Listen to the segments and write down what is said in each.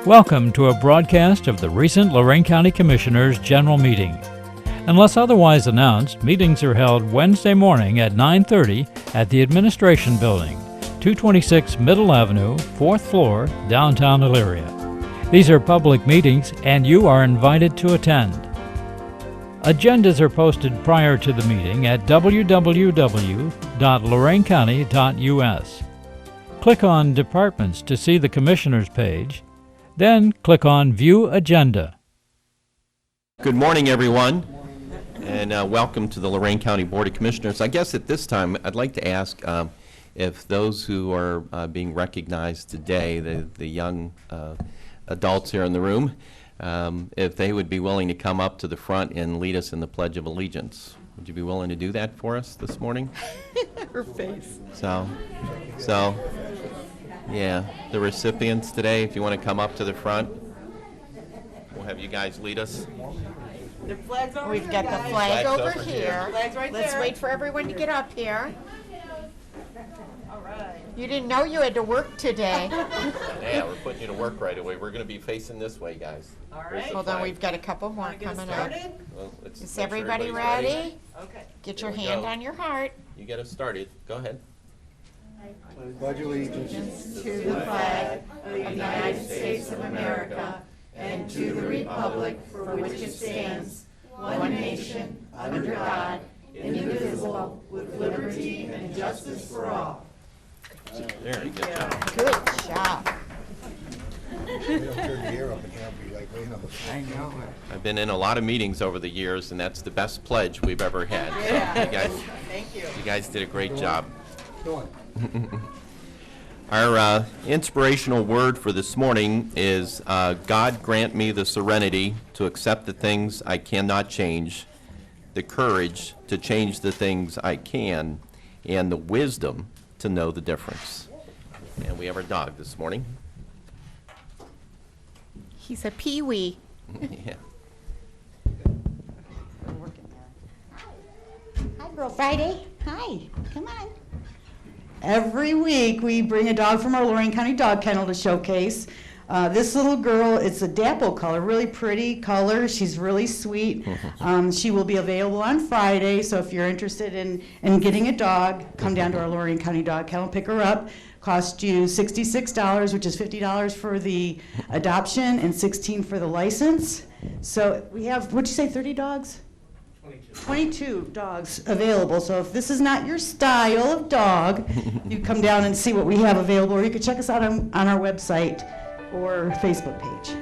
Welcome to a broadcast of the recent Lorain County Commissioners' General Meeting. Unless otherwise announced, meetings are held Wednesday morning at 9:30 at the Administration Building, 226 Middle Avenue, 4th floor, downtown Elyria. These are public meetings and you are invited to attend. Agendas are posted prior to the meeting at www.loraincounty.us. Click on Departments to see the Commissioners page, then click on View Agenda. Good morning, everyone, and welcome to the Lorain County Board of Commissioners. I guess at this time, I'd like to ask if those who are being recognized today, the young adults here in the room, if they would be willing to come up to the front and lead us in the Pledge of Allegiance. Would you be willing to do that for us this morning? Her face. So, yeah, the recipients today, if you want to come up to the front, we'll have you guys lead us. The flag's over We've got the here. flag Flag's over over here. Flag's right Let's there. wait for everyone to get up here. All right. You didn't know you had to work today. Yeah, we're putting you to work right away. We're going to be facing this way, guys. All Here's right. the Hold on, flag. we've got a couple more Wanna get us coming up. started? Well, let's Is make sure everybody everybody's ready? Okay. Get Here your we hand go. on your heart. You get us started. Go ahead. Pledge allegiance To the flag of the United States of America and to the republic for which it stands, one nation, under God, indivisible, with liberty and justice for all. Very good job. Good job. We don't turn the air up and have be like laying on the floor. I know it. I've been in a lot of meetings over the years, and that's the best pledge we've ever had. So Thank you. you guys did a great job. Go on. Our inspirational word for this morning is God grant me the serenity to accept the things I cannot change, the courage to change the things I can, and the wisdom to know the difference. And we have our dog this morning. He's a peewee. Yeah. Hi, Girl Friday. Hi, come on. Every week, we bring a dog from our Lorain County Dog Kennel to showcase. This little girl, it's a dapple color, really pretty color. She's really sweet. She will be available on Friday, so if you're interested in getting a dog, come down to our Lorain County Dog Kennel, pick her up. Cost you $66, which is $50 for the adoption and $16 for the license. So we have, what'd you say, 30 dogs? 22 dogs available. So if this is not your style of dog, you come down and see what we have available, or you can check us out on our website or Facebook page.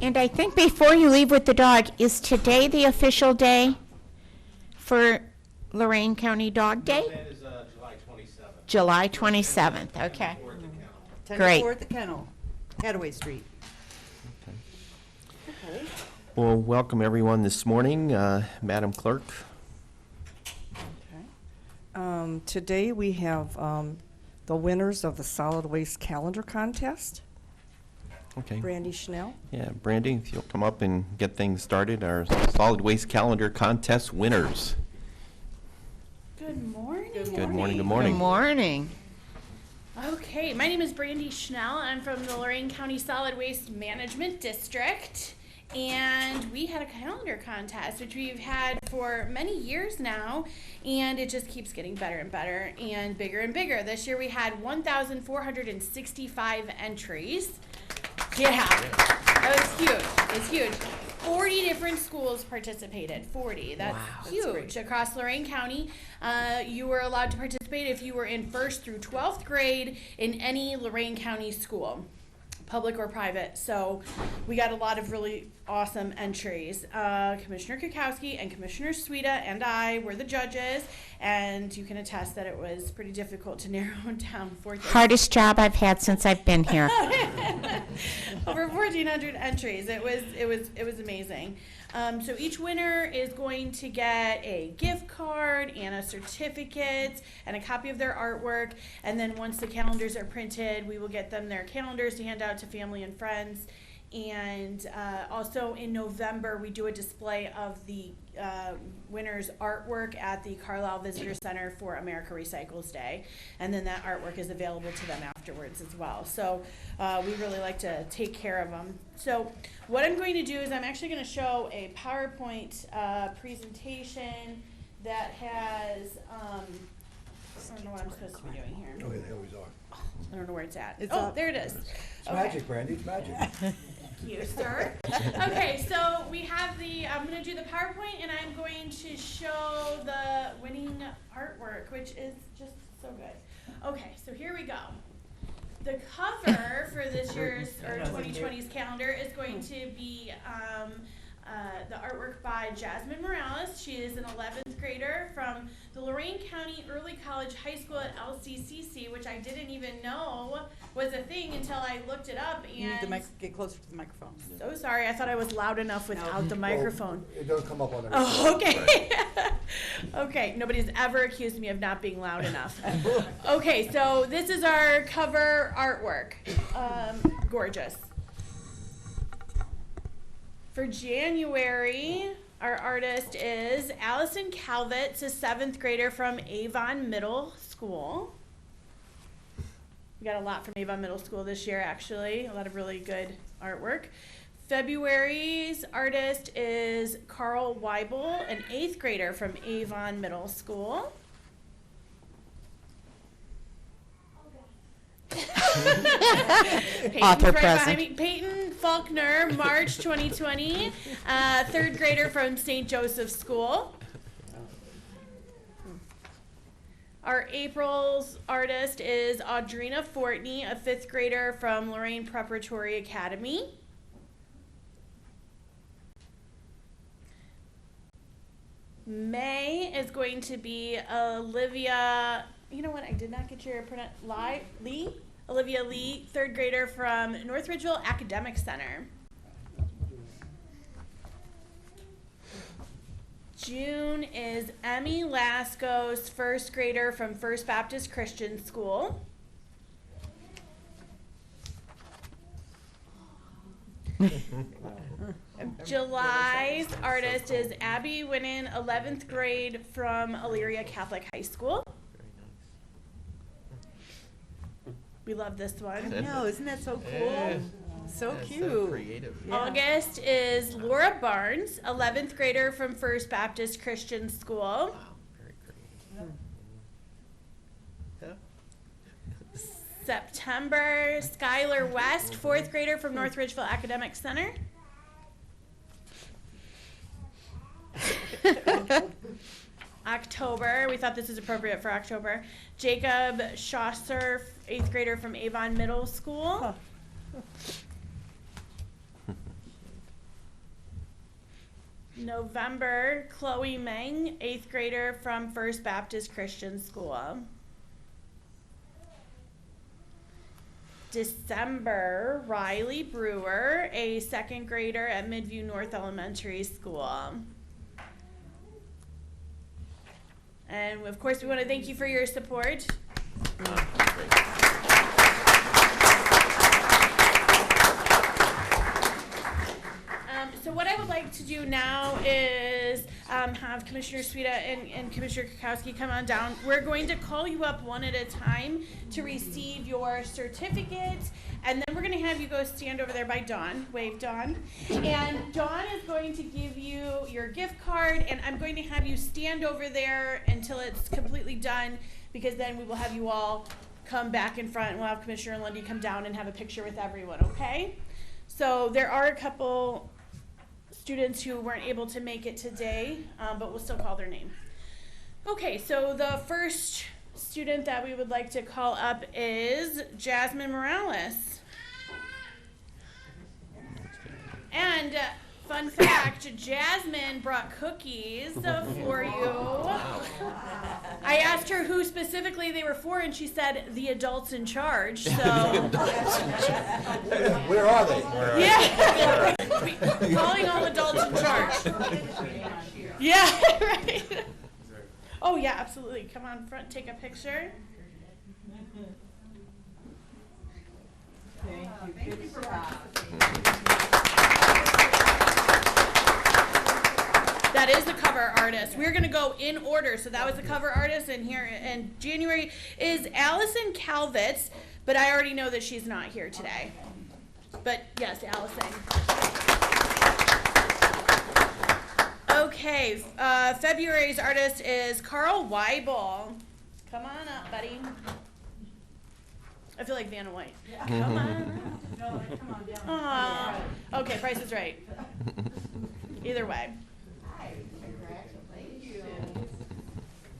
And I think before you leave with the dog, is today the official day for Lorain County Dog Day? That is July 27th. July 27th, okay. Or at the kennel. 10 Great. to 4 at the kennel, Hadaway Street. Okay. Well, welcome everyone this morning. Madam Clerk. Today we have the winners of the solid waste calendar contest. Okay. Brandy Schnell. Yeah, Brandy, if you'll come up and get things started, our solid waste calendar contest winners. Good morning. Good morning, good Good morning. morning. Okay, my name is Brandy Schnell. I'm from the Lorain County Solid Waste Management District. And we had a calendar contest, which we've had for many years now, and it just keeps getting better and better and bigger. This year we had 1,465 entries. Yeah, that was huge. It was huge. 40 different schools participated. 40. That's huge. Across Lorain County, you were allowed to participate if you were in 1st through 12th grade in any Lorain County school. public or private. So we got a lot of really awesome entries. Commissioner Kukowski and Commissioner Sueda and I were the judges, and you can attest that it was pretty difficult to narrow down 14. Hardest job I've had since I've been here. Over 1,400 entries. It was amazing. So each winner is going to get a gift card and a certificate and a copy of their artwork. And then once the calendars are printed, we will get them their calendars to hand out to family and friends. And also in November, we do a display of the winner's artwork at the Carlisle Visitor Center for America Recycles Day. And then that artwork is available to them afterwards as well. So we really like to take care of them. So what I'm going to do is I'm actually going to show a PowerPoint presentation that has, I don't know what I'm supposed to be doing here. Oh, yeah, they always are. I don't know where it's at. It's oh, up. there it is. It's Okay. magic, Brandy, it's magic. Thank you, sir. Okay, so we have I'm going to do the PowerPoint, and I'm going to show the winning artwork, which is just so good. Okay, so here we go. The cover for this year's, or 2020's calendar is going to be the artwork by Jasmine Morales. She is an 11th grader from the Lorain County Early College High School at LCCC, which I didn't even know was a thing until I looked it up. And You need to get closer to the microphone. so sorry, I thought I was loud enough without the microphone. Well, it doesn't come up on every. Oh, okay. Okay, nobody's ever accused me of not being loud enough. Okay, so this is our cover artwork. Gorgeous. For January, our artist is Allison Calvitz, a 7th grader from Avon Middle School. We got a lot from Avon Middle School this year, actually. A lot of really good artwork. February's artist is Carl Weibel, an 8th grader from Avon Middle School. Peyton's Author right present. behind me. Peyton Faulkner, March 2020, 3rd grader from St. Joseph's School. Our April's artist is Audrina Fortney, a 5th grader from Lorain Preparatory Academy. May is going to be Olivia, you know what, I did not get your Lee? Olivia Lee, 3rd grader from North Ridgeville Academic Center. June is Emmy Lasco's 1st grader from First Baptist Christian School. July's artist is Abby Winnan, 11th grade from Elyria Catholic High School. We love this one. I know, isn't that so cool? Yeah. So That's cute. so creative. Yeah. August is Laura Barnes, 11th grader from First Baptist Christian School. Wow, very creative. Yeah. September, Skylar West, 4th grader from North Ridgeville Academic Center. October, we thought this is appropriate for October. Jacob Schosser, 8th grader from Avon Middle School. November, Chloe Meng, 8th grader from First Baptist Christian School. December, Riley Brewer, a 2nd grader at Midview North Elementary School. And of course, we want to thank you for your support. So what I would like to do now is have Commissioner Sueda and Commissioner Kukowski come on down. We're going to call you up one at a time to receive your certificates, and then we're going to have you go stand over there by Dawn. Wave, Dawn. And Dawn is going to give you your gift card, and I'm going to have you stand over there until it's completely done, because then we will have you all come back in front, and we'll have Commissioner Lundy come down and have a picture with everyone, okay? So there are a couple students who weren't able to make it today, but we'll still call their name. Okay, so the first student that we would like to call up is Jasmine Morales. And fun fact, Jasmine brought cookies for you. I asked her who specifically they were for, and she said the adults in charge. So Where are they? yeah, calling all adults in charge. Yeah, right. Oh yeah, absolutely. Come on front, take a picture. Thank you for watching. That is the cover artist. We're going to go in order. So that was the cover artist, and here in January is Allison Calvitz, but I already know that she's not here today. But yes, Allison. Okay, February's artist is Carl Weibel. Come on up, buddy. I feel like Vanna White. Come on. No, come on down. Aw. Okay, Price is Right. Either way. Hi. Congratulations.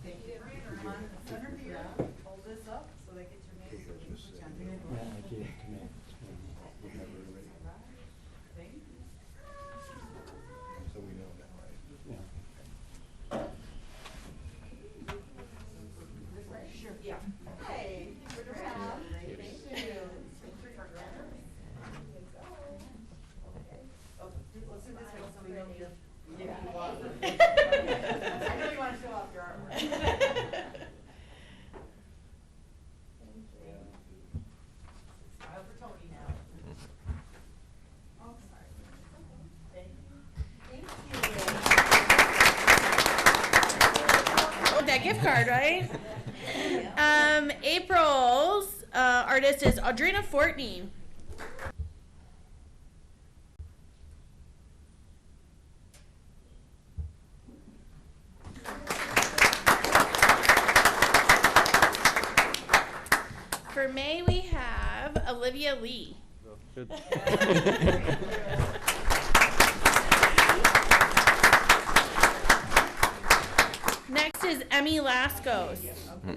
Thank you. Come on, center here. Hold this up so they get your name. So we can put you on here. Thank you. So we know that, right? Sure. Yeah. Hey. Good to have you. Thank you. Let's do this way so we know you. Yeah. I know you want to show off your artwork. Thank you. Smile for Tony now. Oh, sorry. Thank you. Oh, that gift card, right? April's artist is Audrina Fortney. For May, we have Olivia Lee. Next is Emmy Lascos. One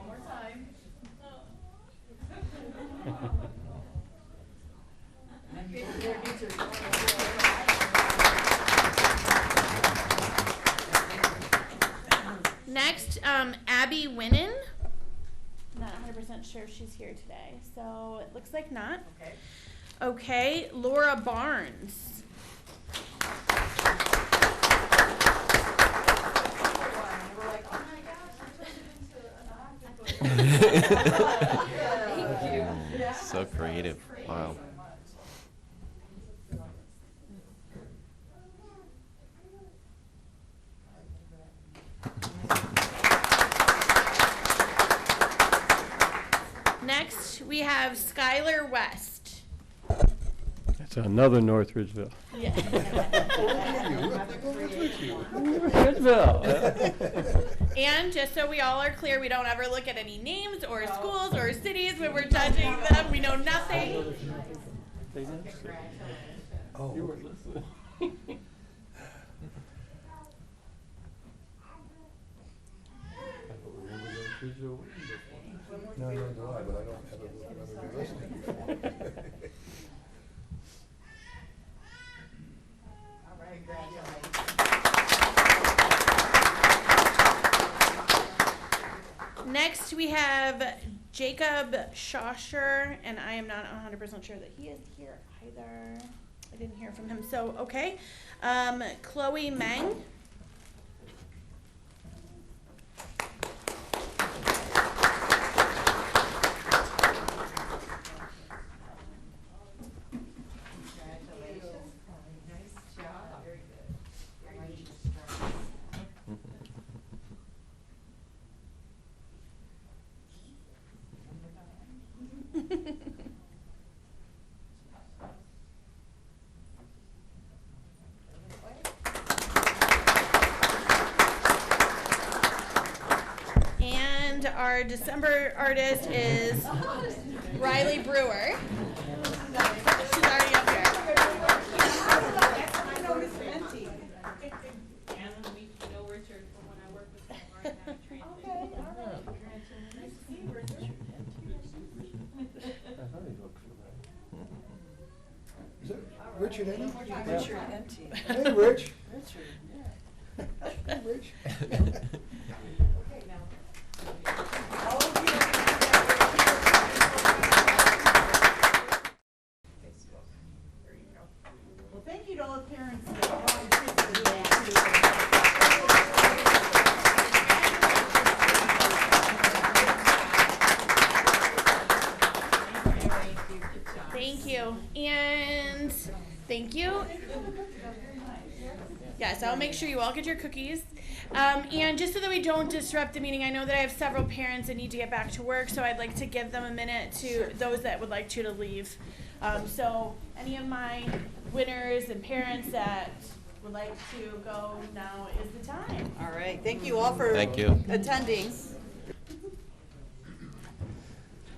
more time. Next, Abby Winnan. Not 100% sure if she's here today, so it looks like not. Okay. Okay, Laura Barnes. So creative. Wow. Next, we have Skylar West. That's another Northridgeville. Yeah. Northridgeville. And just so we all are clear, we don't ever look at any names or schools or cities when we're judging them. We know nothing. Oh. You weren't listening. No, no, do I, but I don't have a remember me listening before. All right, congratulations. Next, we have Jacob Shosher, and I am not 100% sure that he is here either. I didn't hear from him, so okay. Chloe Meng. Congratulations. Nice job. Very good. And our December artist is Riley Brewer. She's already up here. I know Miss Fenty. And we know Richard from when I worked with him. Okay, all right. Nice to see you, Hey, Rich. Hey, Rich. Well, thank you to all the parents that volunteered for that. Thank you. And thank you. Yes, I'll make sure you all get your cookies. And just so that we don't disrupt the meeting, I know that I have several parents that need to get back to work, so I'd like to give them a minute to those that would like to leave. So any of my winners and parents that would like to go, now is the time. All right, thank you all for Thank you. attending.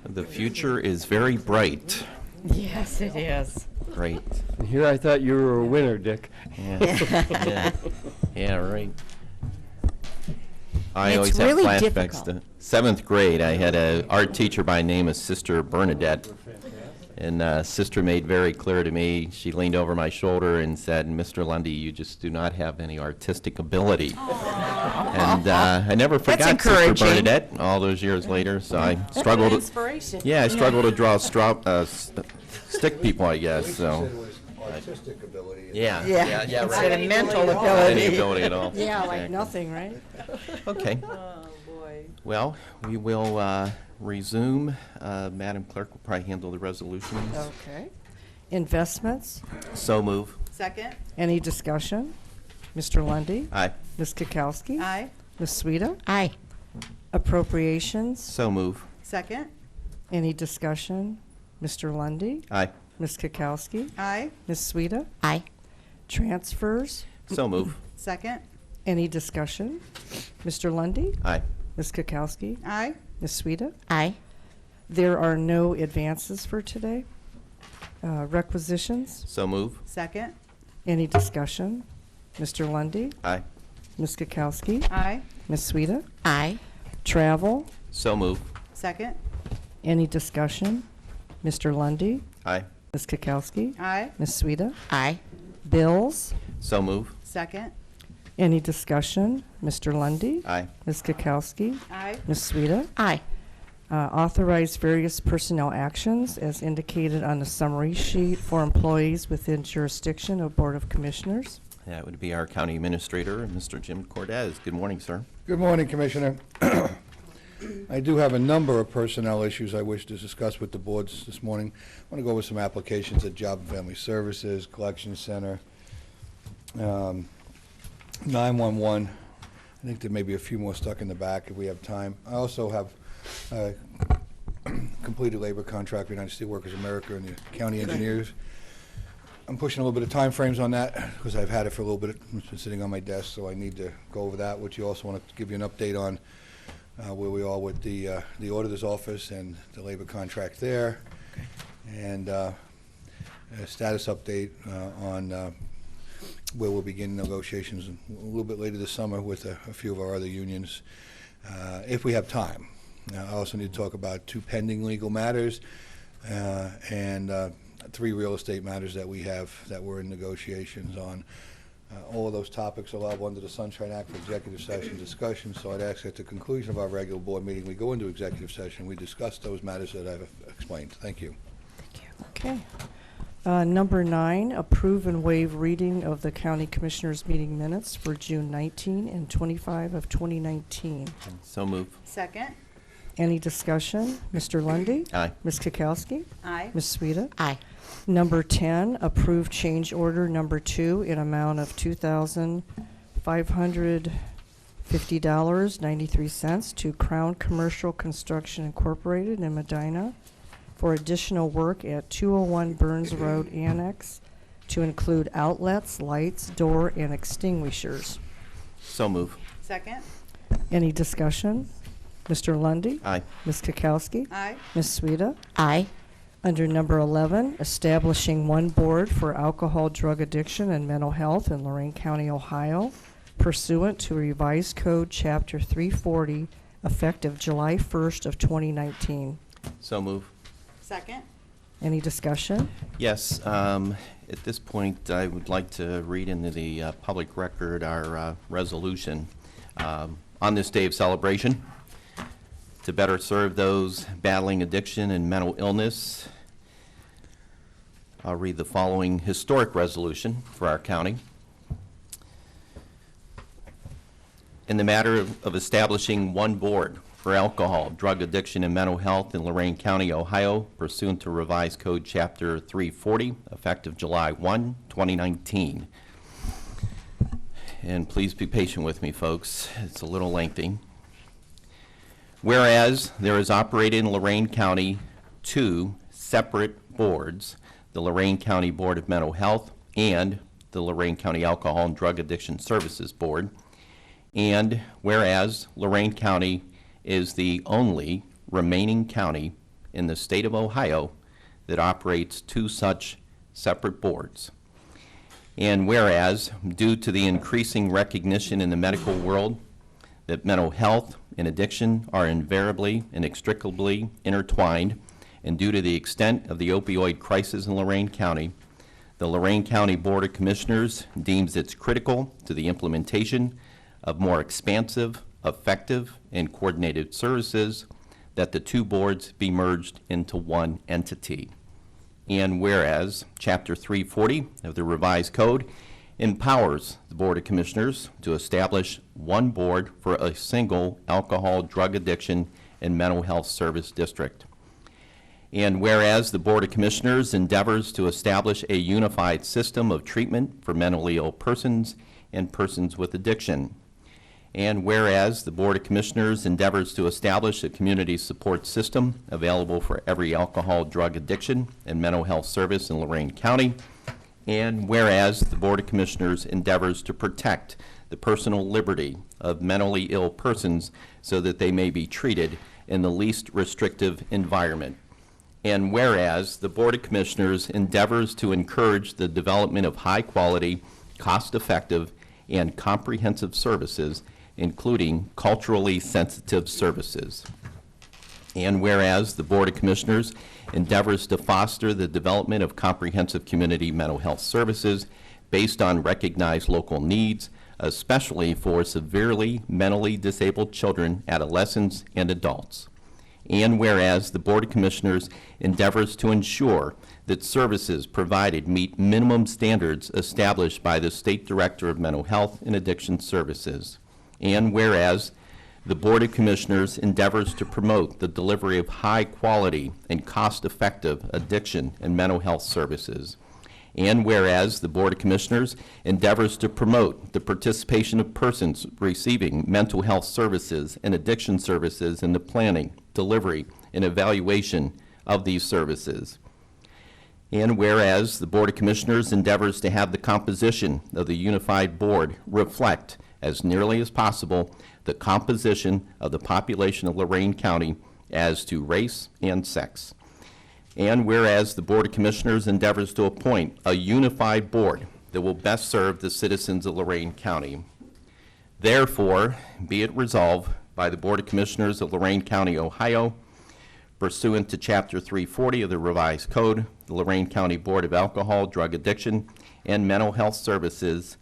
The future is very bright. Yes, it is. Great. And here I thought you were a winner, Dick. Yeah. Yeah, right. I It's always have really flashbacks difficult. to 7th grade. I had an art teacher by the name of Sister Bernadette. And Sister made very clear to me, she leaned over my shoulder and said, "Mr. Lundy, you just do not have any artistic ability." And I never forgot Sister encouraging. Bernadette all those years later, so I struggled. Inspiration. Yeah, I struggled to draw stick people, I guess, What so. you said was artistic ability. Yeah, Yeah, yeah, instead right. of mental Any ability. ability at all. Yeah, like Exactly. nothing, right? Okay. Oh, boy. Well, we will resume. Madam Clerk will probably handle the resolutions. Okay. Investments, So move. Second? any discussion? Mr. Lundy, Aye. Ms. Kukowski? Aye. Ms. Sueda? Aye. Appropriations, So move. Second? any discussion? Mr. Lundy, Aye. Ms. Kukowski? Aye. Ms. Sueda? Aye. Transfers, So move. Second? any discussion? Mr. Lundy, Aye. Ms. Kukowski? Aye. Ms. Sueda? Aye. There are no advances for today. Requisitions, So move. Second? any discussion? Mr. Lundy, Aye. Ms. Kukowski? Aye. Ms. Sueda? Aye. Travel, So move. Second? any discussion? Mr. Lundy, Aye. Ms. Kukowski? Aye. Ms. Sueda? Aye. Bills, So move. Second? any discussion? Mr. Lundy, Aye. Ms. Kukowski? Aye. Ms. Sueda? Aye. Authorize various personnel actions as indicated on the summary sheet for employees within jurisdiction of Board of Commissioners. That would be our county administrator, Mr. Jim Cortez. Good morning, sir. Good morning, Commissioner. I do have a number of personnel issues I wish to discuss with the boards this morning. I want to go over some applications at Job and Family Services, Collection Center, 911. I think there may be a few more stuck in the back if we have time. I also have completed labor contract with United Steelworkers America and the county engineers. I'm pushing a little bit of time frames on that because I've had it for a little bit. It's been sitting on my desk, so I need to go over that, which you also want to give you an update on where we are with the auditor's office and the labor contract there. And a status update on where we'll begin negotiations a little bit later this summer with a few of our other unions, if we have time. I also need to talk about 2 pending legal matters and 3 real estate matters that we have that we're in negotiations on. All of those topics are allowed under the Sunshine Act for executive session discussion, so I'd ask at the conclusion of our regular board meeting, we go into executive session, we discuss those matters that I've explained. Thank you. Okay. Number 9, approve and waive reading of the County Commissioners meeting minutes for June 19 and 25 of 2019. So move. Second? Any discussion? Mr. Lundy, Aye. Ms. Kukowski? Aye. Ms. Sueda? Aye. Number 10, approve change order number 2 in amount of $2,550.93 to Crown Commercial Construction Incorporated in Medina for additional work at 201 Burns Road Annex to include outlets, lights, door, and extinguishers. So move. Second? Any discussion? Mr. Lundy, Aye. Ms. Kukowski? Aye. Ms. Sueda? Aye. Under number 11, establishing one board for alcohol, drug addiction, and mental health in Lorain County, Ohio, pursuant to revised code chapter 340, effective July 1st of 2019. So move. Second? Any discussion? Yes, at this point, I would like to read into the public record our resolution on this day of celebration to better serve those battling addiction and mental illness. I'll read the following historic resolution for our county. In the matter of establishing one board for alcohol, drug addiction, and mental health in Lorain County, Ohio, pursuant to Revised Code Chapter 340, effective July 1, 2019. And please be patient with me, folks. It's a little lengthy. Whereas there is operated in Lorain County 2 separate boards, the Lorain County Board of Mental Health and the Lorain County Alcohol and Drug Addiction Services Board, and whereas Lorain County is the only remaining county in the state of Ohio that operates 2 such separate boards. And whereas, due to the increasing recognition in the medical world that mental health and addiction are invariably and inextricably intertwined, and due to the extent of the opioid crisis in Lorain County, the Lorain County Board of Commissioners deems it's critical to the implementation of more expansive, effective, and coordinated services that the 2 boards be merged into one entity. And whereas Chapter 340 of the Revised Code empowers the Board of Commissioners to establish one board for a single alcohol, drug addiction, and mental health service district. And whereas the Board of Commissioners endeavors to establish a unified system of treatment for mentally ill persons and persons with addiction. And whereas the Board of Commissioners endeavors to establish a community support system available for every alcohol, drug addiction, and mental health service in Lorain County. And whereas the Board of Commissioners endeavors to protect the personal liberty of mentally ill persons so that they may be treated in the least restrictive environment. And whereas the Board of Commissioners endeavors to encourage the development of high-quality, cost-effective, and comprehensive services, including culturally sensitive services. And whereas the Board of Commissioners endeavors to foster the development of comprehensive community mental health services based on recognized local needs, especially for severely mentally disabled children, adolescents, and adults. And whereas the Board of Commissioners endeavors to ensure that services provided meet minimum standards established by the State Director of Mental Health and Addiction Services. And whereas the Board of Commissioners endeavors to promote the delivery of high-quality and cost-effective addiction and mental health services. And whereas the Board of Commissioners endeavors to promote the participation of persons receiving mental health services and addiction services in the planning, delivery, and evaluation of these services. And whereas the Board of Commissioners endeavors to have the composition of the unified board reflect, as nearly as possible, the composition of the population of Lorain County as to race and sex. And whereas the Board of Commissioners endeavors to appoint a unified board that will best serve the citizens of Lorain County. Therefore, be it resolved by the Board of Commissioners of Lorain County, Ohio, pursuant to Chapter 340 of the Revised Code, the Lorain County Board of Alcohol, Drug Addiction, and Mental Health Services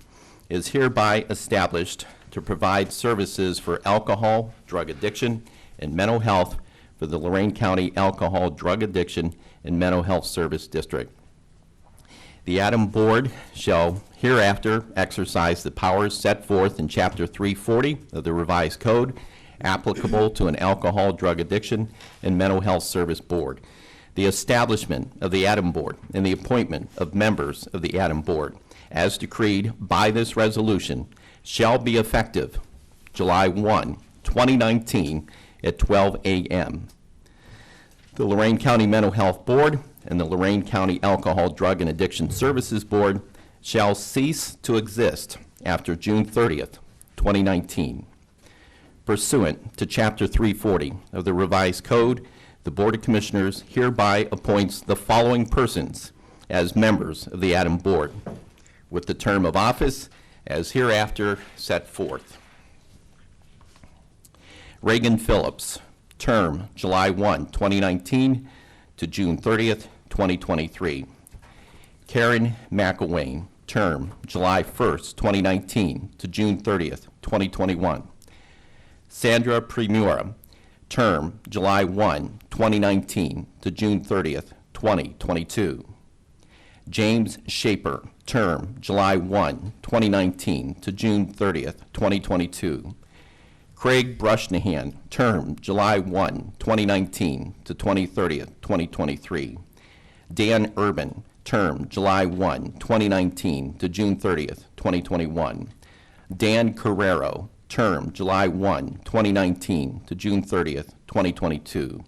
is hereby established to provide services for alcohol, drug addiction, and mental health for the Lorain County Alcohol, Drug Addiction, and Mental Health Service District. The ADAM Board shall hereafter exercise the powers set forth in Chapter 340 of the Revised Code applicable to an alcohol, drug addiction, and mental health service board. The establishment of the ADAM Board and the appointment of members of the ADAM Board, as decreed by this resolution, shall be effective July 1, 2019 at 12 a.m. The Lorain County Mental Health Board and the Lorain County Alcohol, Drug, and Addiction Services Board shall cease to exist after June 30th, 2019. Pursuant to Chapter 340 of the Revised Code, the Board of Commissioners hereby appoints the following persons as members of the ADAM Board, with the term of office as hereafter set forth. Reagan Phillips, term July 1, 2019 to June 30th, 2023. Karen McElwain, term July 1st, 2019 to June 30th, 2021. Sandra Primura, term July 1, 2019 to June 30th, 2022. James Shaper, term July 1, 2019 to June 30th, 2022. Craig Brushnahan, term July 1, 2019 to 2030th, 2023. Dan Urban, term July 1, 2019 to June 30th, 2021. Dan Carrero, term July 1, 2019 to June 30th, 2022.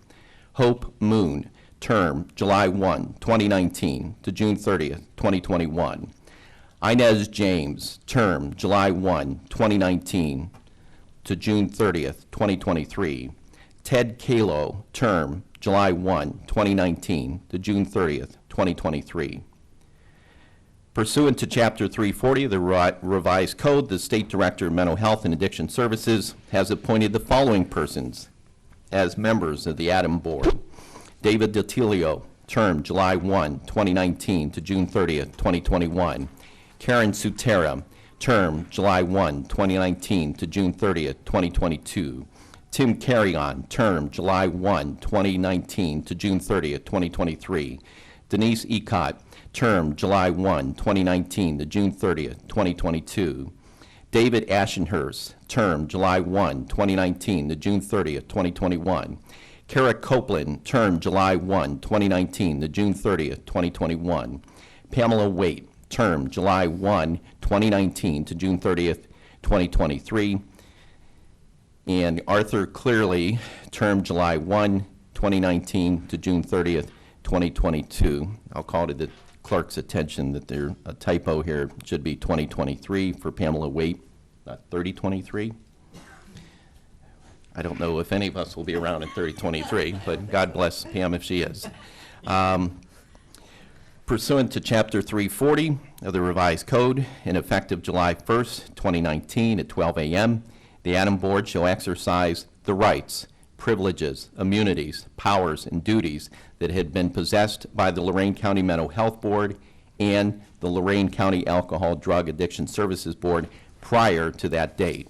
Hope Moon, term July 1, 2019 to June 30th, 2021. Inez James, term July 1, 2019 to June 30th, 2023. Ted Kalo, term July 1, 2019 to June 30th, 2023. Pursuant to Chapter 340 of the Revised Code, the State Director of Mental Health and Addiction Services has appointed the following persons as members of the ADAM Board. David DiTilio, term July 1, 2019 to June 30th, 2021. Karen Sutera, term July 1, 2019 to June 30th, 2022. Tim Carrion, term July 1, 2019 to June 30th, 2023. Denise Ecott, term July 1, 2019 to June 30th, 2022. David Ashenhurst, term July 1, 2019 to June 30th, 2021. Kara Copeland, term July 1, 2019 to June 30th, 2021. Pamela Waite, term July 1, 2019 to June 30th, 2023. And Arthur Clearly, term July 1, 2019 to June 30th, 2022. I'll call to the clerk's attention that there's a typo here. It should be 2023 for Pamela Waite, not 3023. I don't know if any of us will be around in 3023, but God bless Pam if she is. Pursuant to Chapter 340 of the Revised Code, and effective July 1st, 2019 at 12 a.m., the ADAM Board shall exercise the rights, privileges, immunities, powers, and duties that had been possessed by the Lorain County Mental Health Board and the Lorain County Alcohol Drug Addiction Services Board prior to that date.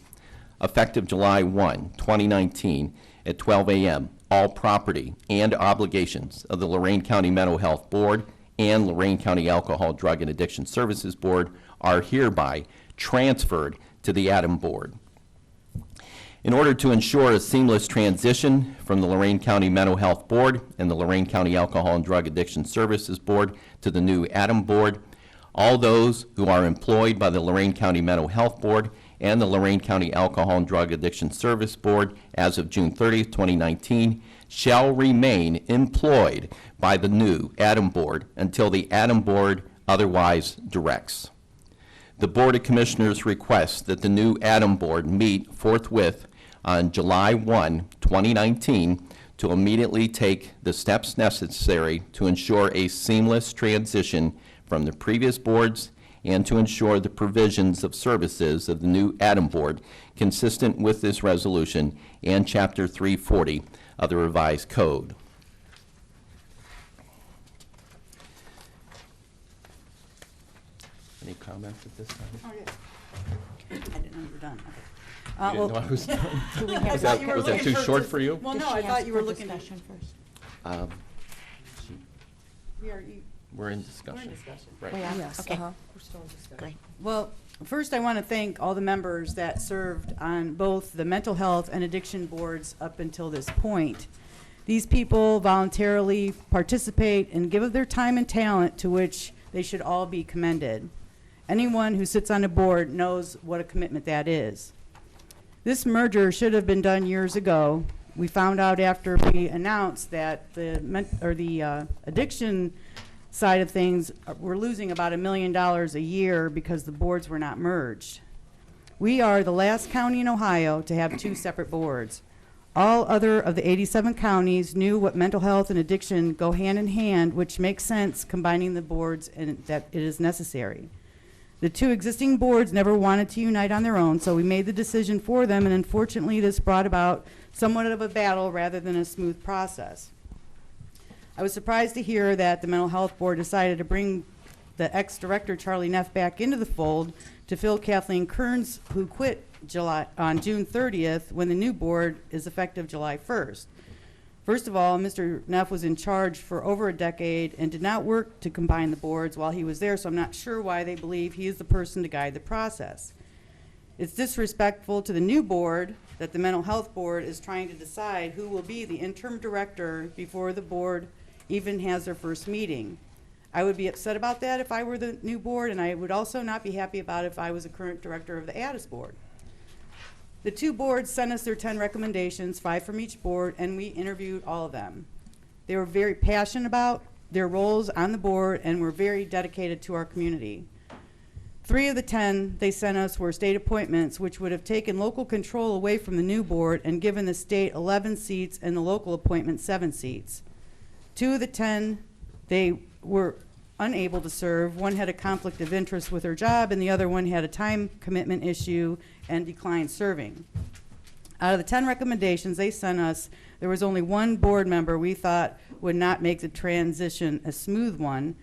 Effective July 1, 2019 at 12 a.m., all property and obligations of the Lorain County Mental Health Board and Lorain County Alcohol Drug and Addiction Services Board are hereby transferred to the ADAM Board. In order to ensure a seamless transition from the Lorain County Mental Health Board and the Lorain County Alcohol and Drug Addiction Services Board to the new ADAM Board, all those who are employed by the Lorain County Mental Health Board and the Lorain County Alcohol and Drug Addiction Service Board as of June 30th, 2019, shall remain employed by the new ADAM Board until the ADAM Board otherwise directs. The Board of Commissioners requests that the new ADAM Board meet forthwith on July 1, 2019, to immediately take the steps necessary to ensure a seamless transition from the previous boards and to ensure the provisions of services of the new ADAM Board consistent with this resolution and Chapter 340 of the Revised Code. Any comments at this time? Oh, yeah. I didn't know you were done. Okay. You didn't know I was done? Was thought you were was that looking too for short dis- for you? Well, no, I thought you were looking. Discussion first. We are, We're in discussion. Right. We are? Yes, Okay, We're still in discussion. great. well, first I want to thank all the members that served on both the mental health and addiction boards up until this point. These people voluntarily participate and give of their time and talent, to which they should all be commended. Anyone who sits on a board knows what a commitment that is. This merger should have been done years ago. We found out after we announced that the addiction side of things, we're losing about $1 million a year because the boards were not merged. We are the last county in Ohio to have two separate boards. All other of the 87 counties knew what mental health and addiction go hand in hand, which makes sense combining the boards and that it is necessary. The two existing boards never wanted to unite on their own, so we made the decision for them, and unfortunately this brought about somewhat of a battle rather than a smooth process. I was surprised to hear that the Mental Health Board decided to bring the ex-director Charlie Neff back into the fold to fill Kathleen Kearns, who quit on June 30th, when the new board is effective July 1st. First of all, Mr. Neff was in charge for over a decade and did not work to combine the boards while he was there, so I'm not sure why they believe he is the person to guide the process. It's disrespectful to the new board that the Mental Health Board is trying to decide who will be the interim director before the board even has their first meeting. I would be upset about that if I were the new board, and I would also not be happy about it if I was a current director of the Addis board. The two boards sent us their 10 recommendations, 5 from each board, and we interviewed all of them. They were very passionate about their roles on the board and were very dedicated to our community. 3 of the 10 they sent us were state appointments, which would have taken local control away from the new board and given the state 11 seats and the local appointment 7 seats. 2 of the 10 they were unable to serve. One had a conflict of interest with her job, and the other one had a time commitment issue and declined serving. Out of the 10 recommendations they sent us, there was only one board member we thought would not make the transition a smooth one.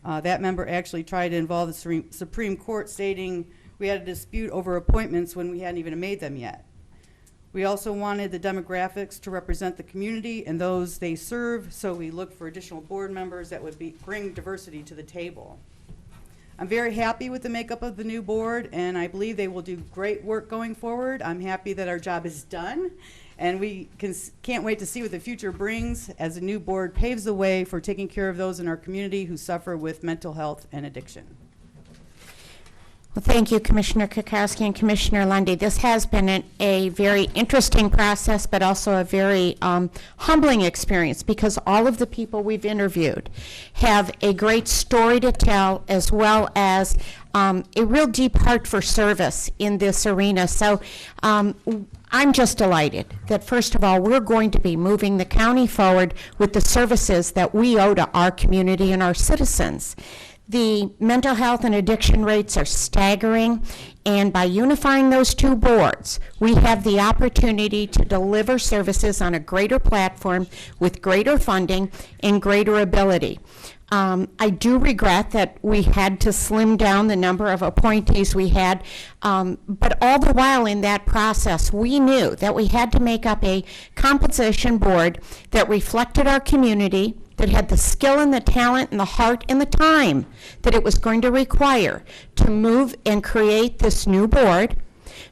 That member actually tried to involve the Supreme Court, stating we had a dispute over appointments when we hadn't even made them yet. We also wanted the demographics to represent the community and those they serve, so we looked for additional board members that would bring diversity to the table. I'm very happy with the makeup of the new board, and I believe they will do great work going forward. I'm happy that our job is done, and we can't wait to see what the future brings as the new board paves the way for taking care of those in our community who suffer with mental health and addiction. Well, thank you, Commissioner Kukowski and Commissioner Lundy. This has been a very interesting process, but also a very humbling experience, because all of the people we've interviewed have a great story to tell, as well as a real deep heart for service in this arena. So I'm just delighted that, first of all, we're going to be moving the county forward with the services that we owe to our community and our citizens. The mental health and addiction rates are staggering, and by unifying those two boards, we have the opportunity to deliver services on a greater platform with greater funding and greater ability. I do regret that we had to slim down the number of appointees we had, but all the while in that process, we knew that we had to make up a composition board that reflected our community, that had the skill and the talent and the heart and the time that it was going to require to move and create this new board,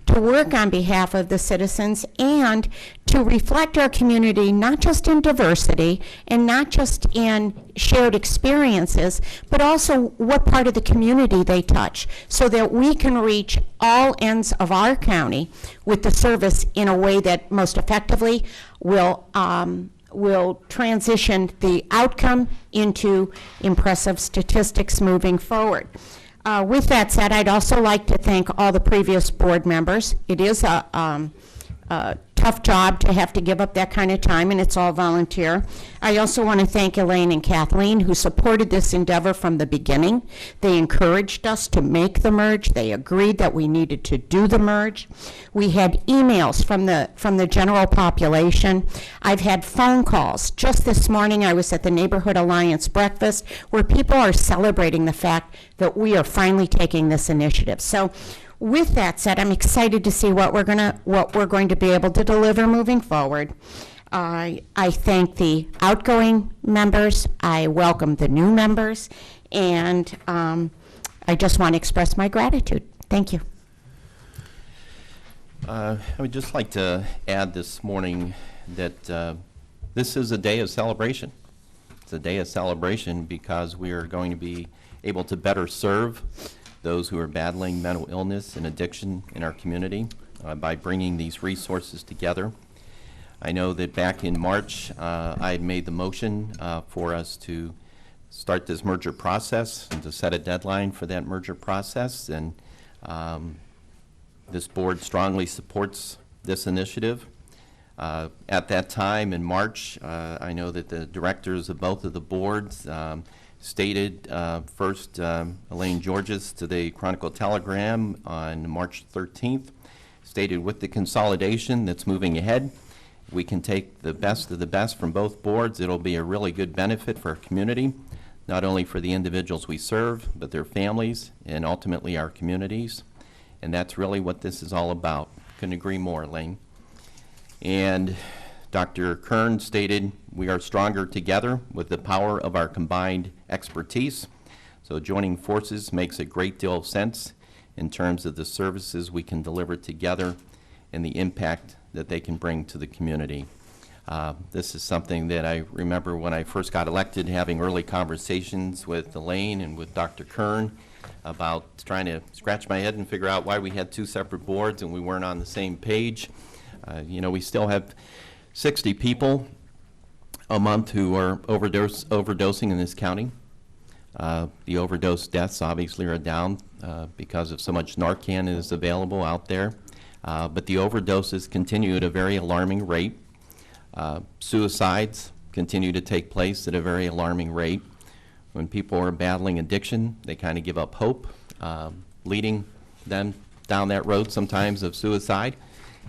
to work on behalf of the citizens, and to reflect our community not just in diversity and not just in shared experiences, but also what part of the community they touch, so that we can reach all ends of our county with the service in a way that most effectively will transition the outcome into impressive statistics moving forward. With that said, I'd also like to thank all the previous board members. It is a tough job to have to give up that kind of time, and it's all volunteer. I also want to thank Elaine and Kathleen, who supported this endeavor from the beginning. They encouraged us to make the merge. They agreed that we needed to do the merge. We had emails from the general population. I've had phone calls. Just this morning, I was at the Neighborhood Alliance breakfast, where people are celebrating the fact that we are finally taking this initiative. So, with that said, I'm excited to see what we're going to be able to deliver moving forward. I thank the outgoing members. I welcome the new members, and I just want to express my gratitude. Thank you. I would just like to add this morning that this is a day of celebration. It's a day of celebration because we are going to be able to better serve those who are battling mental illness and addiction in our community by bringing these resources together. I know that back in March, I had made the motion for us to start this merger process and to set a deadline for that merger process, and this board strongly supports this initiative. At that time in March, I know that the directors of both of the boards stated first, Elaine Georges to the Chronicle Telegram on March 13th, stated with the consolidation that's moving ahead We can take the best of the best from both boards. It'll be a really good benefit for our community, not only for the individuals we serve, but their families and ultimately our communities. And that's really what this is all about. Couldn't agree more, Lane. And Dr. Kern stated, we are stronger together with the power of our combined expertise. So joining forces makes a great deal of sense in terms of the services we can deliver together and the impact that they can bring to the community. This is something that I remember when I first got elected, having early conversations with Elaine and with Dr. Kern about trying to scratch my head and figure out why we had two separate boards and we weren't on the same page. You know, we still have 60 people a month who are overdosing in this county. The overdose deaths obviously are down because of so much Narcan is available out there. But the overdoses continue at a very alarming rate. Suicides continue to take place at a very alarming rate. When people are battling addiction, they kind of give up hope, leading them down that road sometimes of suicide.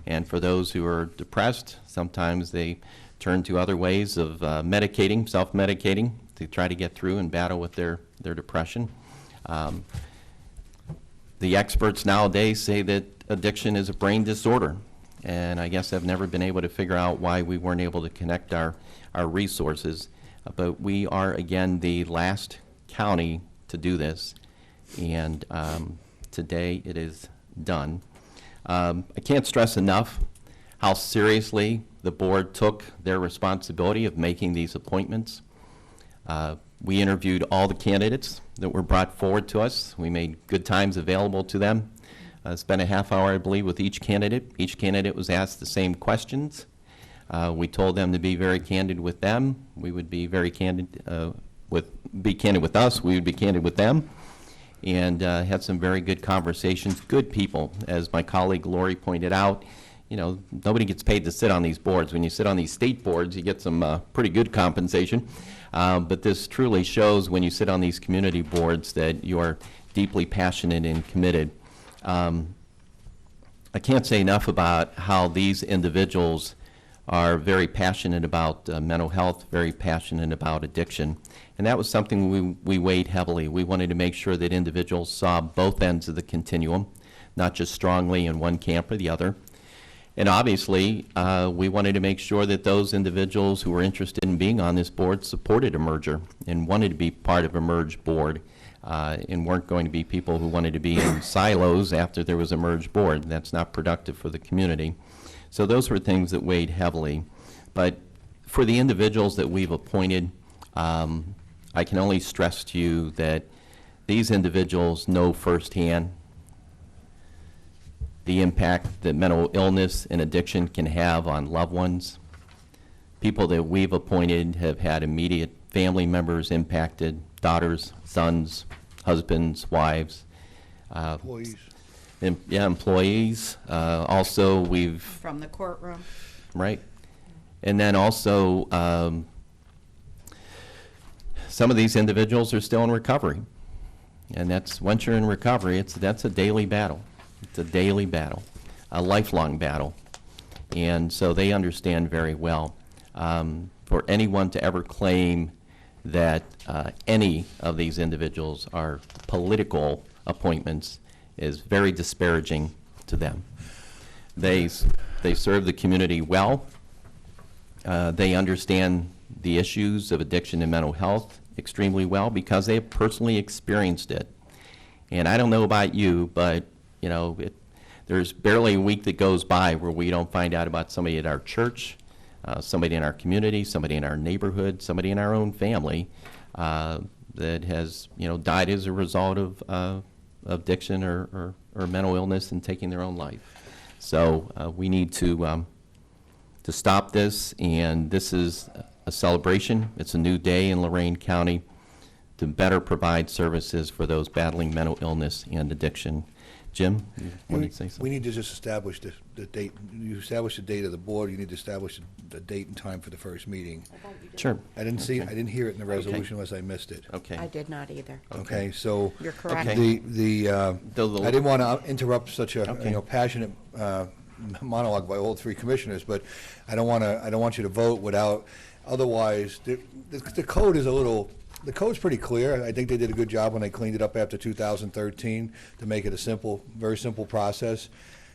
And for those who are depressed, sometimes they turn to other ways of medicating, self-medicating, to try to get through and battle with their depression. The experts nowadays say that addiction is a brain disorder, and I guess I've never been able to figure out why we weren't able to connect our resources. But we are, again, the last county to do this, and today it is done. I can't stress enough how seriously the board took their responsibility of making these appointments. We interviewed all the candidates that were brought forward to us. We made good times available to them. Spent a half hour, I believe, with each candidate. Each candidate was asked the same questions. We told them to be very candid with them. We would be very candid be candid with us. We would be candid with them, and had some very good conversations. Good people, as my colleague Lori pointed out. You know, nobody gets paid to sit on these boards. When you sit on these state boards, you get some pretty good compensation. But this truly shows when you sit on these community boards that you are deeply passionate and committed. I can't say enough about how these individuals are very passionate about mental health, very passionate about addiction. And that was something we weighed heavily. We wanted to make sure that individuals saw both ends of the continuum, not just strongly in one camp or the other. And obviously, we wanted to make sure that those individuals who were interested in being on this board supported a merger and wanted to be part of a merged board, and weren't going to be people who wanted to be in silos after there was a merged board. That's not productive for the community. So those were things that weighed heavily. But for the individuals that we've appointed, I can only stress to you that these individuals know firsthand the impact that mental illness and addiction can have on loved ones. People that we've appointed have had immediate family members impacted, daughters, sons, husbands, wives. Employees. Employees. Also, we've... From the courtroom. Right. And then also, some of these individuals are still in recovery. And that's, once you're in recovery, that's a daily battle. It's a daily battle, a lifelong battle. And so they understand very well. For anyone to ever claim that any of these individuals are political appointments is very disparaging to them. They serve the community well. They understand the issues of addiction and mental health extremely well because they have personally experienced it. And I don't know about you, but you know, there's barely a week that goes by where we don't find out about somebody at our church, somebody in our community, somebody in our neighborhood, somebody in our own family that has, you know, died as a result of addiction or mental illness and taking their own life. So we need to stop this, and this is a celebration. It's a new day in Lorain County to better provide services for those battling mental illness and addiction. Jim, you wanted to say something? We need to just establish the date. You establish the date of the board. You need to establish the date and time for the first meeting. Sure. I didn't hear it in the resolution unless I missed it. Okay. I did not either. Okay, so You're correct. Okay. I didn't want to interrupt such a Okay. passionate monologue by all three commissioners, but I don't want you to vote without, otherwise, the code is the code's pretty clear. I think they did a good job when they cleaned it up after 2013 to make it a simple, very simple process.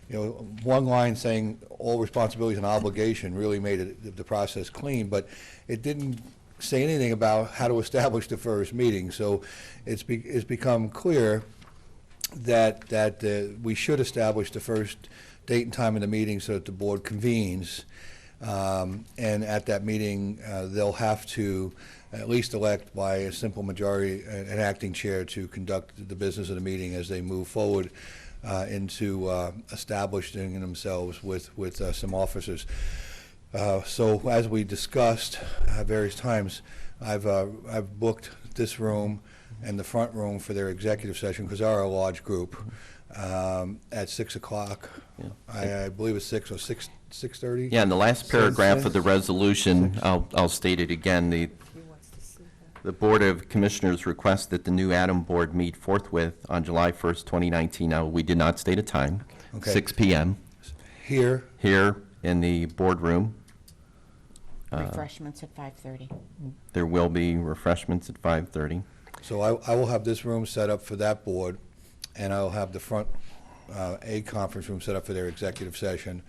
You know, one line saying all responsibilities and obligation really made the process clean, but it didn't say anything about how to establish the first meeting. So it's become clear that we should establish the first date and time of the meeting so that the board convenes. And at that meeting, they'll have to at least elect by a simple majority an acting chair to conduct the business of the meeting as they move forward into establishing themselves with some officers. So as we discussed at various times, I've booked this room and the front room for their executive session because they are a large group at 6 o'clock. Yeah. I believe it's 6 or 6:30. Yeah, in the last paragraph of the resolution, I'll state it again. The Board of Commissioners requests that the new Adam Board meet forthwith on July 1st, 2019. Now, we did not state a time. Okay. 6 p.m. Here in the boardroom. Refreshments at 5:30. There will be refreshments at 5:30. So I will have this room set up for that board, and I'll have the front A conference room set up for their executive session.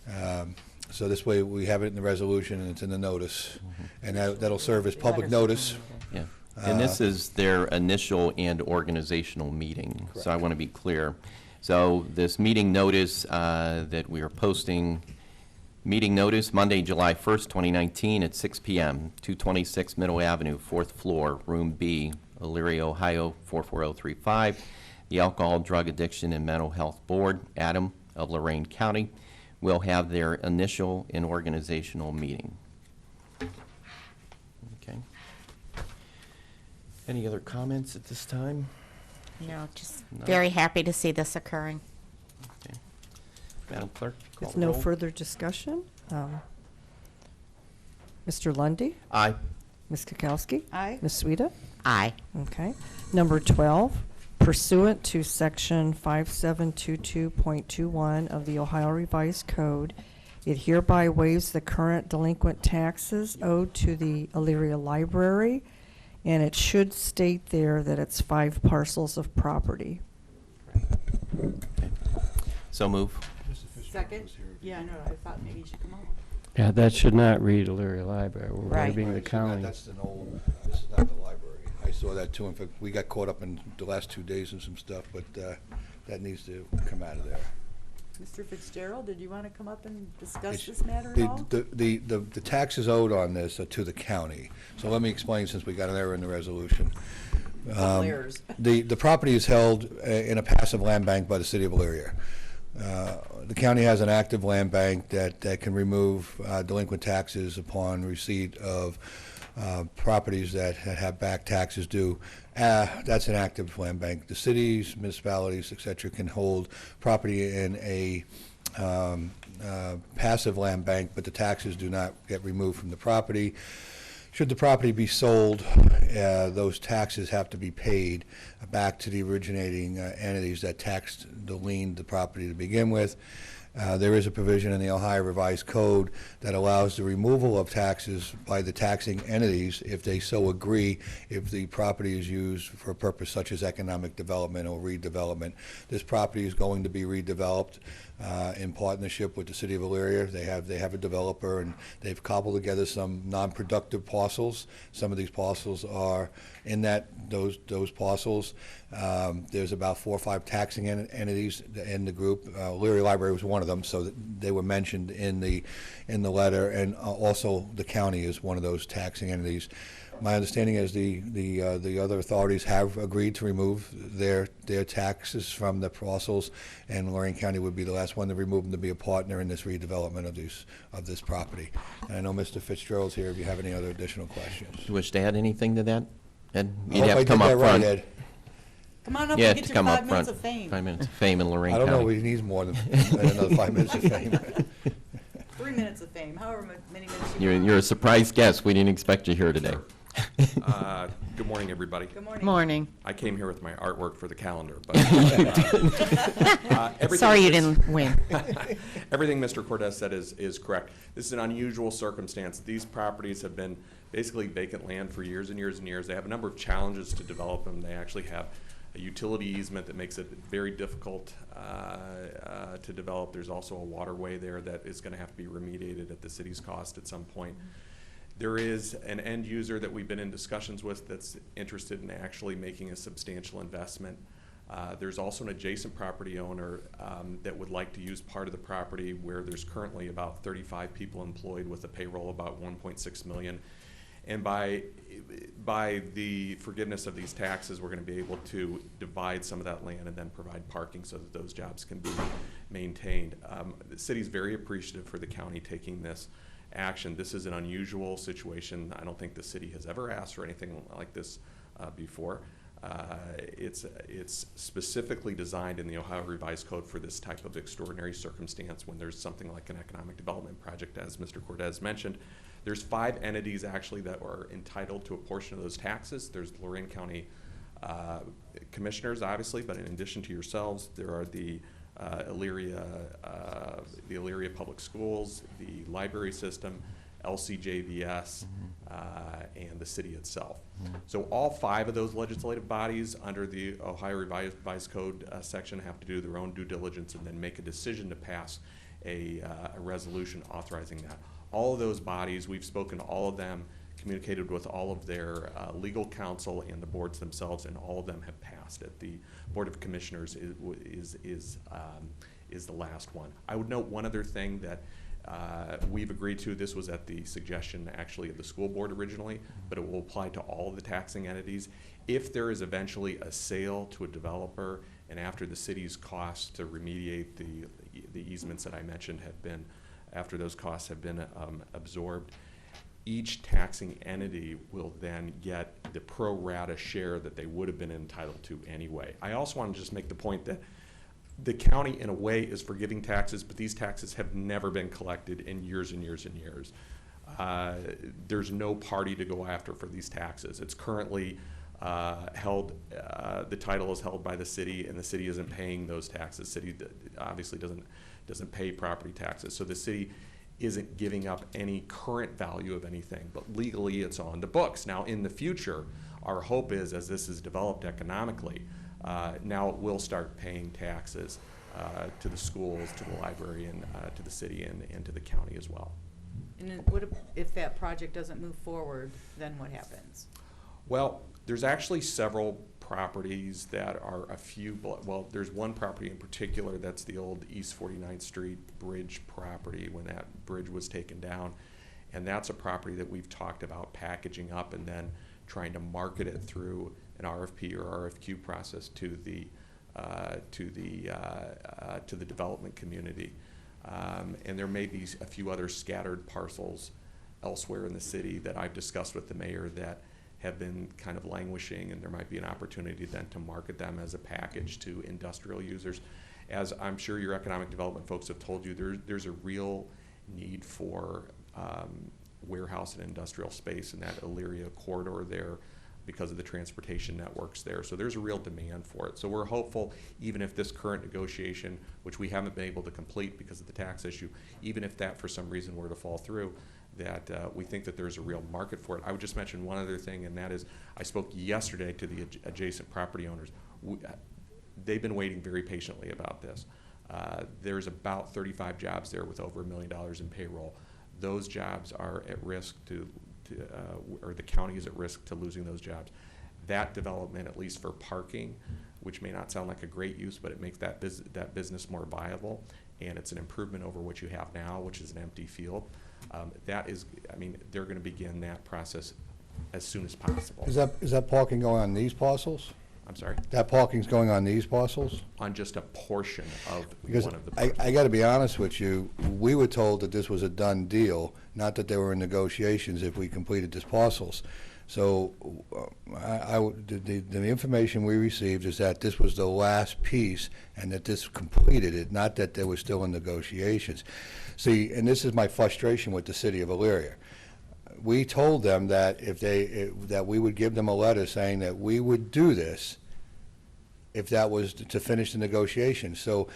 Right. So this way we have it in the resolution and it's in the notice, and that'll serve as public notice. Yeah, and this is their initial and organizational meeting. Correct. So I want to be clear. So this meeting notice that we are posting, meeting notice Monday, July 1st, 2019 at 6 p.m., 226 Middle Avenue, 4th floor, room B, Elyria, Ohio, 44035. The Alcohol, Drug Addiction, and Mental Health Board, Adam of Lorain County, will have their initial and organizational meeting. Okay. Any other comments at this time? No, just very happy to see this occurring. Okay. Madam Clerk, call With the no roll. further discussion, Mr. Lundy, Aye. Ms. Kukowski. Aye. Ms. Sueda. Aye. Okay. Number 12, pursuant to Section 5722.21 of the Ohio Revised Code, it hereby waives the current delinquent taxes owed to the Elyria Library, and it should state there that it's 5 parcels of property. Okay. So move. Second? Yeah, no, I thought maybe you should come on. Yeah, that should not read Elyria Library. We're Right. waiving the county. This is not the library. I saw that too. In fact, we got caught up in the last 2 days in some stuff, but that needs to come out of there. Mr. Fitzgerald, did you want to come up and discuss It's- this matter at all? The taxes owed on this are to the county. So let me explain, since we got an error in the resolution. Errors. The property is held in a passive land bank by the city of Elyria. The county has an active land bank that can remove delinquent taxes upon receipt of properties that have back taxes due. That's an active land bank. The cities, municipalities, et cetera, can hold property in a passive land bank, but the taxes do not get removed from the property. Should the property be sold, those taxes have to be paid back to the originating entities that taxed the lien the property to begin with. There is a provision in the Ohio Revised Code that allows the removal of taxes by the taxing entities if they so agree, if the property is used for a purpose such as economic development or redevelopment. This property is going to be redeveloped in partnership with the city of Elyria. They have a developer, and they've cobbled together some non-productive parcels. Some of these parcels are in those parcels. There's about 4 or 5 taxing entities in the group. Elyria Library was one of them, so they were mentioned in the letter, and also the county is one of those taxing entities. My understanding is the other authorities have agreed to remove their taxes from the parcels, and Lorain County would be the last one to remove them to be a partner in this redevelopment of this property. And I know Mr. Fitzgerald's here if you have any other additional questions. Do you wish to add anything to that, Ed? I You'd hope have I to come did up that right, front. Ed. Come on up Yeah, and to get your come 5 up minutes front. of fame. 5 minutes of fame in Lorain I County. don't know, he needs more than another 5 minutes of fame. 3 minutes of fame, however many minutes you want. You're a surprise guest. We didn't expect you here today. Good morning, everybody. Good morning. Morning. I came here with my artwork for the calendar, but Sorry you didn't win. everything Mr. Cortez said is correct. This is an unusual circumstance. These properties have been basically vacant land for years and years and years. They have a number of challenges to develop them. They actually have a utility easement that makes it very difficult to develop. There's also a waterway there that is going to have to be remediated at the city's cost at some point. There is an end user that we've been in discussions with that's interested in actually making a substantial investment. There's also an adjacent property owner that would like to use part of the property where there's currently about 35 people employed with a payroll about 1.6 million. And by the forgiveness of these taxes, we're going to be able to divide some of that land and then provide parking so that those jobs can be maintained. The city's very appreciative for the county taking this action. This is an unusual situation. I don't think the city has ever asked for anything like this before. It's specifically designed in the Ohio Revised Code for this type of extraordinary circumstance when there's something like an economic development project, as Mr. Cortez mentioned. There's 5 entities actually that are entitled to a portion of those taxes. There's Lorain County commissioners, obviously, but in addition to yourselves, there are the Elyria Public Schools, the library system, LCJVS, and the city itself. So all 5 of those legislative bodies under the Ohio Revised Code section have to do their own due diligence and then make a decision to pass a resolution authorizing that. All of those bodies, we've spoken to all of them, communicated with all of their legal counsel and the boards themselves, and all of them have passed it. The Board of Commissioners is the last one. I would note one other thing that we've agreed to. This was at the suggestion actually of the school board originally, but it will apply to all of the taxing entities. If there is eventually a sale to a developer, and after the city's costs to remediate the easements that I mentioned have been, after those costs have been absorbed, each taxing entity will then get the pro rata share that they would have been entitled to anyway. I also want to just make the point that the county, in a way, is forgiving taxes, but these taxes have never been collected in years and years and years. There's no party to go after for these taxes. It's currently held, the title is held by the city, and the city isn't paying those taxes. The city obviously doesn't pay property taxes, so the city isn't giving up any current value of anything, but legally it's on the books. Now in the future, our hope is, as this is developed economically, now it will start paying taxes to the schools, to the library, and to the city and to the county as well. And then if that project doesn't move forward, then what happens? Well, there's actually several properties that are well, there's one property in particular that's the old East 49th Street bridge property when that bridge was taken down. And that's a property that we've talked about packaging up and then trying to market it through an RFP or RFQ process to the development community. And there may be a few other scattered parcels elsewhere in the city that I've discussed with the mayor that have been kind of languishing, and there might be an opportunity then to market them as a package to industrial users. As I'm sure your economic development folks have told you, there's a real need for warehouse and industrial space in that Elyria corridor there because of the transportation networks there. So there's a real demand for it. So we're hopeful, even if this current negotiation, which we haven't been able to complete because of the tax issue, even if that for some reason were to fall through, that we think that there's a real market for it. I would just mention one other thing, and that is I spoke yesterday to the adjacent property owners. They've been waiting very patiently about this. There's about 35 jobs there with over $1 million in payroll. Those jobs are at risk or the county is at risk to losing those jobs. That development, at least for parking, which may not sound like a great use, but it makes that business more viable, and it's an improvement over what you have now, which is an empty field. That is, I mean, they're going to begin that process as soon as possible. Is that parking going on these parcels? I'm sorry? That parking's going on these parcels? On just a portion of Because one of the parcels. I got to be honest with you, we were told that this was a done deal, not that they were in negotiations if we completed these parcels. So the information we received is that this was the last piece and that this completed it, not that they were still in negotiations. See, and this is my frustration with the city of Elyria. we told them that that we would give them a letter saying that we would do this if that was to finish the negotiation. So,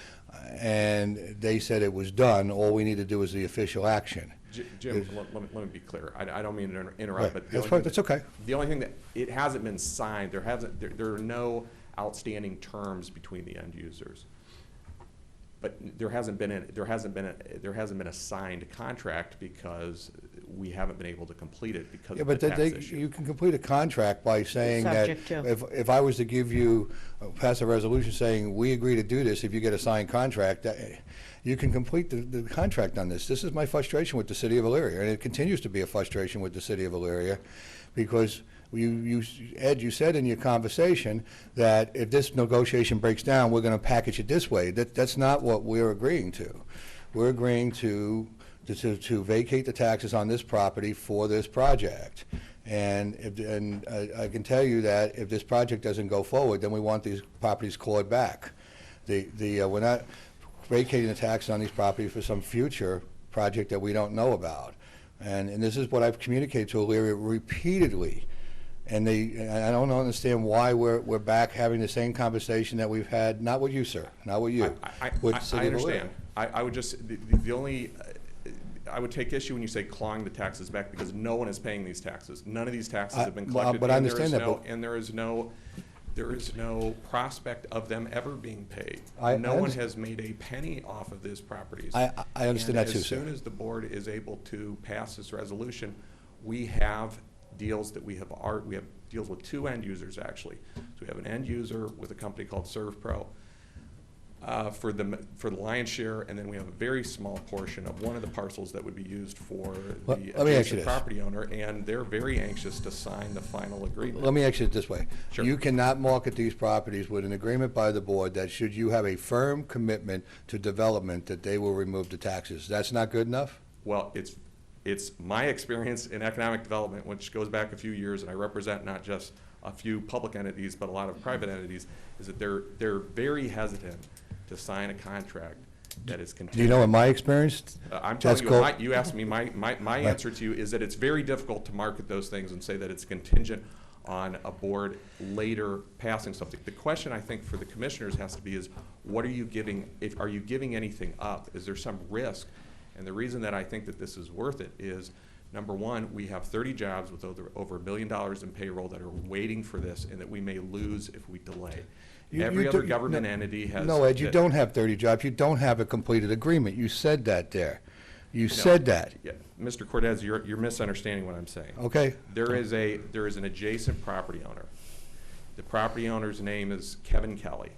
and they said it was done. All we need to do is the official action. Jim, let me be clear. I don't mean to interrupt, Right. but That's okay. The only thing that, it hasn't been signed, there are no outstanding terms between the end users. But there hasn't been a signed contract because we haven't been able to complete it because Yeah, of the but tax issue. you can complete a contract by saying that Subject to. if I was to give you, pass a resolution saying, we agree to do this, if you get a signed contract, you can complete the contract on this. This is my frustration with the city of Elyria, and it continues to be a frustration with the city of Elyria, because Ed, you said in your conversation that if this negotiation breaks down, we're going to package it this way. That's not what we're agreeing to. We're agreeing to vacate the taxes on this property for this project. And I can tell you that if this project doesn't go forward, then we want these properties clawed back. We're not vacating the taxes on these properties for some future project that we don't know about. And this is what I've communicated to Elyria repeatedly. And I don't understand why we're back having the same conversation that we've had, not with you, sir, not with you. I City of understand. Elyria. I would just, the only, I would take issue when you say clawing the taxes back, because no one is paying these taxes. None of these taxes have been collected. But I understand that. And there is no prospect of them ever being paid. I No one understand. has made a penny off of these properties. I understand that too, As sir. soon as the board is able to pass this resolution, we have deals that we have deals with two end users, actually. So we have an end user with a company called ServPro for the lion's share, and then we have a very small portion of one of the parcels that would be used for the Let me ask you adjacent this. property owner, and they're very anxious to sign the final agreement. Let me ask you it this way. Sure. You cannot market these properties with an agreement by the board that should you have a firm commitment to development, that they will remove the taxes. That's not good enough? Well, it's my experience in economic development, which goes back a few years, and I represent not just a few public entities, but a lot of private entities, is that they're very hesitant to sign a contract that is contingent. Do you know in my experience? I'm that's telling you, you asked me, my answer to you is that it's very difficult to market those things and say that it's contingent on a board later passing something. The question, I think, for the commissioners has to be is, what are you giving, are you giving anything up? Is there some risk? And the reason that I think that this is worth it is, number one, we have 30 jobs with over $1 billion in payroll that are waiting for this, and that we may lose if we delay. Every other government entity has. No, Ed, you don't have 30 jobs. You don't have a completed agreement. You said that there. You said that. Yeah, Mr. Cortez, you're misunderstanding what I'm saying. Okay. There is an adjacent property owner. The property owner's name is Kevin Kelly.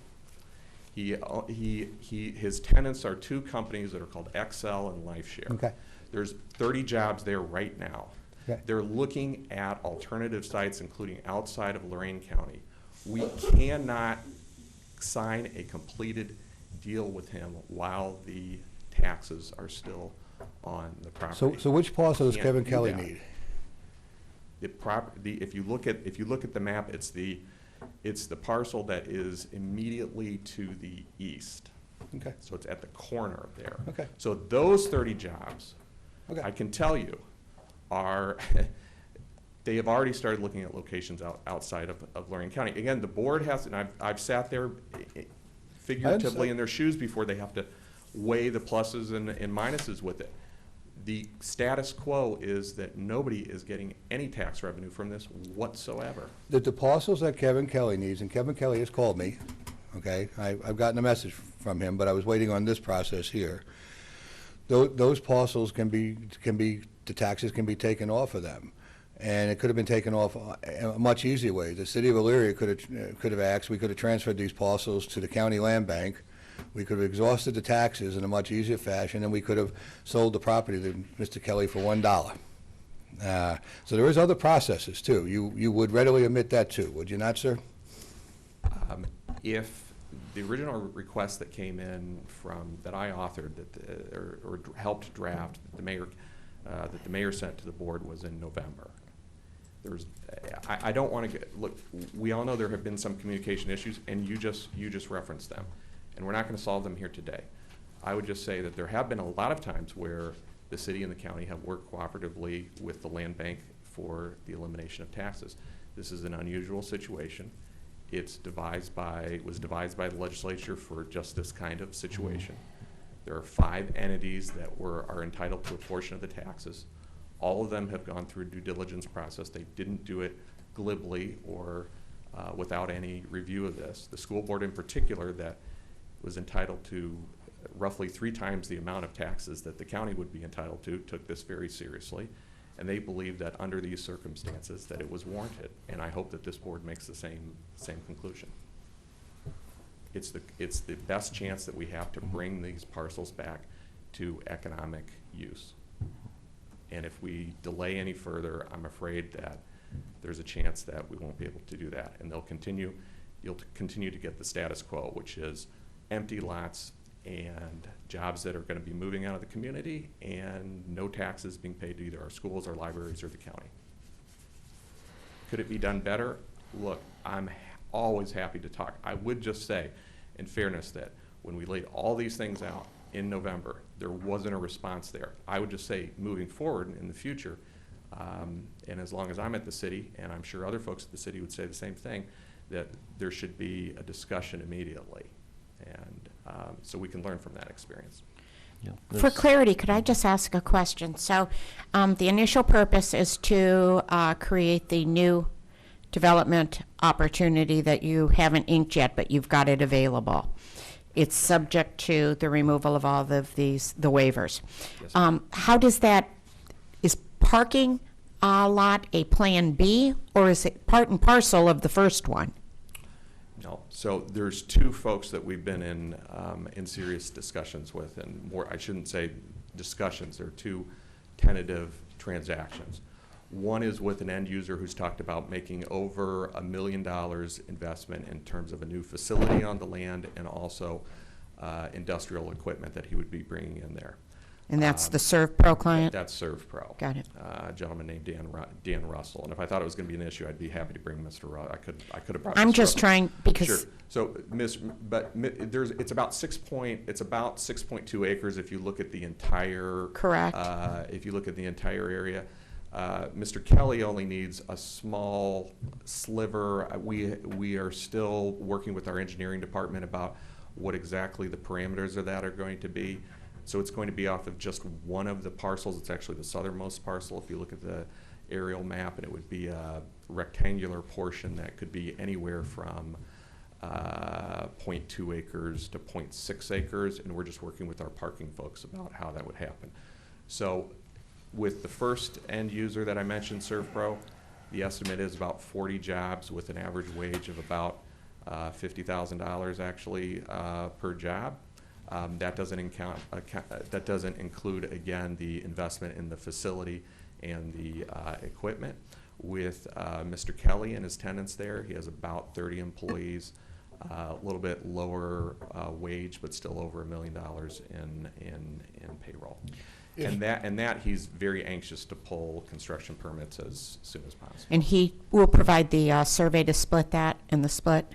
His tenants are two companies that are called XL and LifeShare. Okay. There's 30 jobs there right now. Okay. They're looking at alternative sites, including outside of Lorain County. We cannot sign a completed deal with him while the taxes are still on the property. So which parcel does Can't Kevin do Kelly that. need? If you look at the map, it's the parcel that is immediately to the east. Okay. So it's at the corner there. Okay. So those 30 jobs, Okay. I can tell you, are they have already started looking at locations outside of Lorain County. Again, the board has, and I've sat there figuratively in their shoes before. They have to weigh the pluses and minuses with it. The status quo is that nobody is getting any tax revenue from this whatsoever. The parcels that Kevin Kelly needs, and Kevin Kelly has called me, okay? I've gotten a message from him, but I was waiting on this process here. Those parcels can be, the taxes can be taken off of them. And it could have been taken off a much easier way. The city of Elyria could have asked, we could have transferred these parcels to the county land bank. We could have exhausted the taxes in a much easier fashion, and we could have sold the property to Mr. Kelly for $1. So there is other processes too. You would readily admit that too, would you not, sir? If the original request that came in that I authored or helped draft that the mayor sent to the board was in November. I don't want to look. We all know there have been some communication issues, and you just referenced them, and we're not going to solve them here today. I would just say that there have been a lot of times where the city and the county have worked cooperatively with the land bank for the elimination of taxes. This is an unusual situation. Was devised by the legislature for just this kind of situation. There are 5 entities that are entitled to a portion of the taxes. All of them have gone through a due diligence process. They didn't do it glibly or without any review of this. The school board in particular, that was entitled to roughly 3 times the amount of taxes that the county would be entitled to, took this very seriously, and they believed that under these circumstances that it was warranted. And I hope that this board makes the same conclusion. It's the best chance that we have to bring these parcels back to economic use. And if we delay any further, I'm afraid that there's a chance that we won't be able to do that. And you'll continue to get the status quo, which is empty lots and jobs that are going to be moving out of the community and no taxes being paid to either our schools, our libraries, or the county. Could it be done better? Look, I'm always happy to talk. I would just say, in fairness, that when we laid all these things out in November, there wasn't a response there. I would just say, moving forward in the future, and as long as I'm at the city, and I'm sure other folks at the city would say the same thing, that there should be a discussion immediately. And so we can learn from that experience. For clarity, could I just ask a question? So the initial purpose is to create the new development opportunity that you haven't inked yet, but you've got it available. It's subject to the removal of all of the waivers. Yes, how does that, is parking lot a plan B, or is it part and parcel of the first one? No. So there's 2 folks that we've been in serious discussions with, and more, I shouldn't say discussions, there are 2 tentative transactions. One is with an end user who's talked about making over $1 million investment in terms of a new facility on the land and also industrial equipment that he would be bringing in there. And that's the ServPro client? That's ServPro. Got it. A gentleman named Dan Russell. And if I thought it was going to be an issue, I'd be happy to bring Mr. Russell. I could have brought. I'm Mr. just Russell. trying because. Sure. So, it's about 6.2 acres if you look at the entire. Correct. If you look at the entire area. Mr. Kelly only needs a small sliver. We are still working with our engineering department about what exactly the parameters of that are going to be. So it's going to be off of just one of the parcels. It's actually the southernmost parcel if you look at the aerial map, and it would be a rectangular portion that could be anywhere from 0.2 acres to 0.6 acres, and we're just working with our parking folks about how that would happen. So with the first end user that I mentioned, ServPro, the estimate is about 40 jobs with an average wage of about $50,000 actually per job. That doesn't include, again, the investment in the facility and the equipment. With Mr. Kelly and his tenants there, he has about 30 employees, a little bit lower wage, but still over $1 million in payroll. And that he's very anxious to pull construction permits as soon as possible. And he will provide the survey to split that and the split?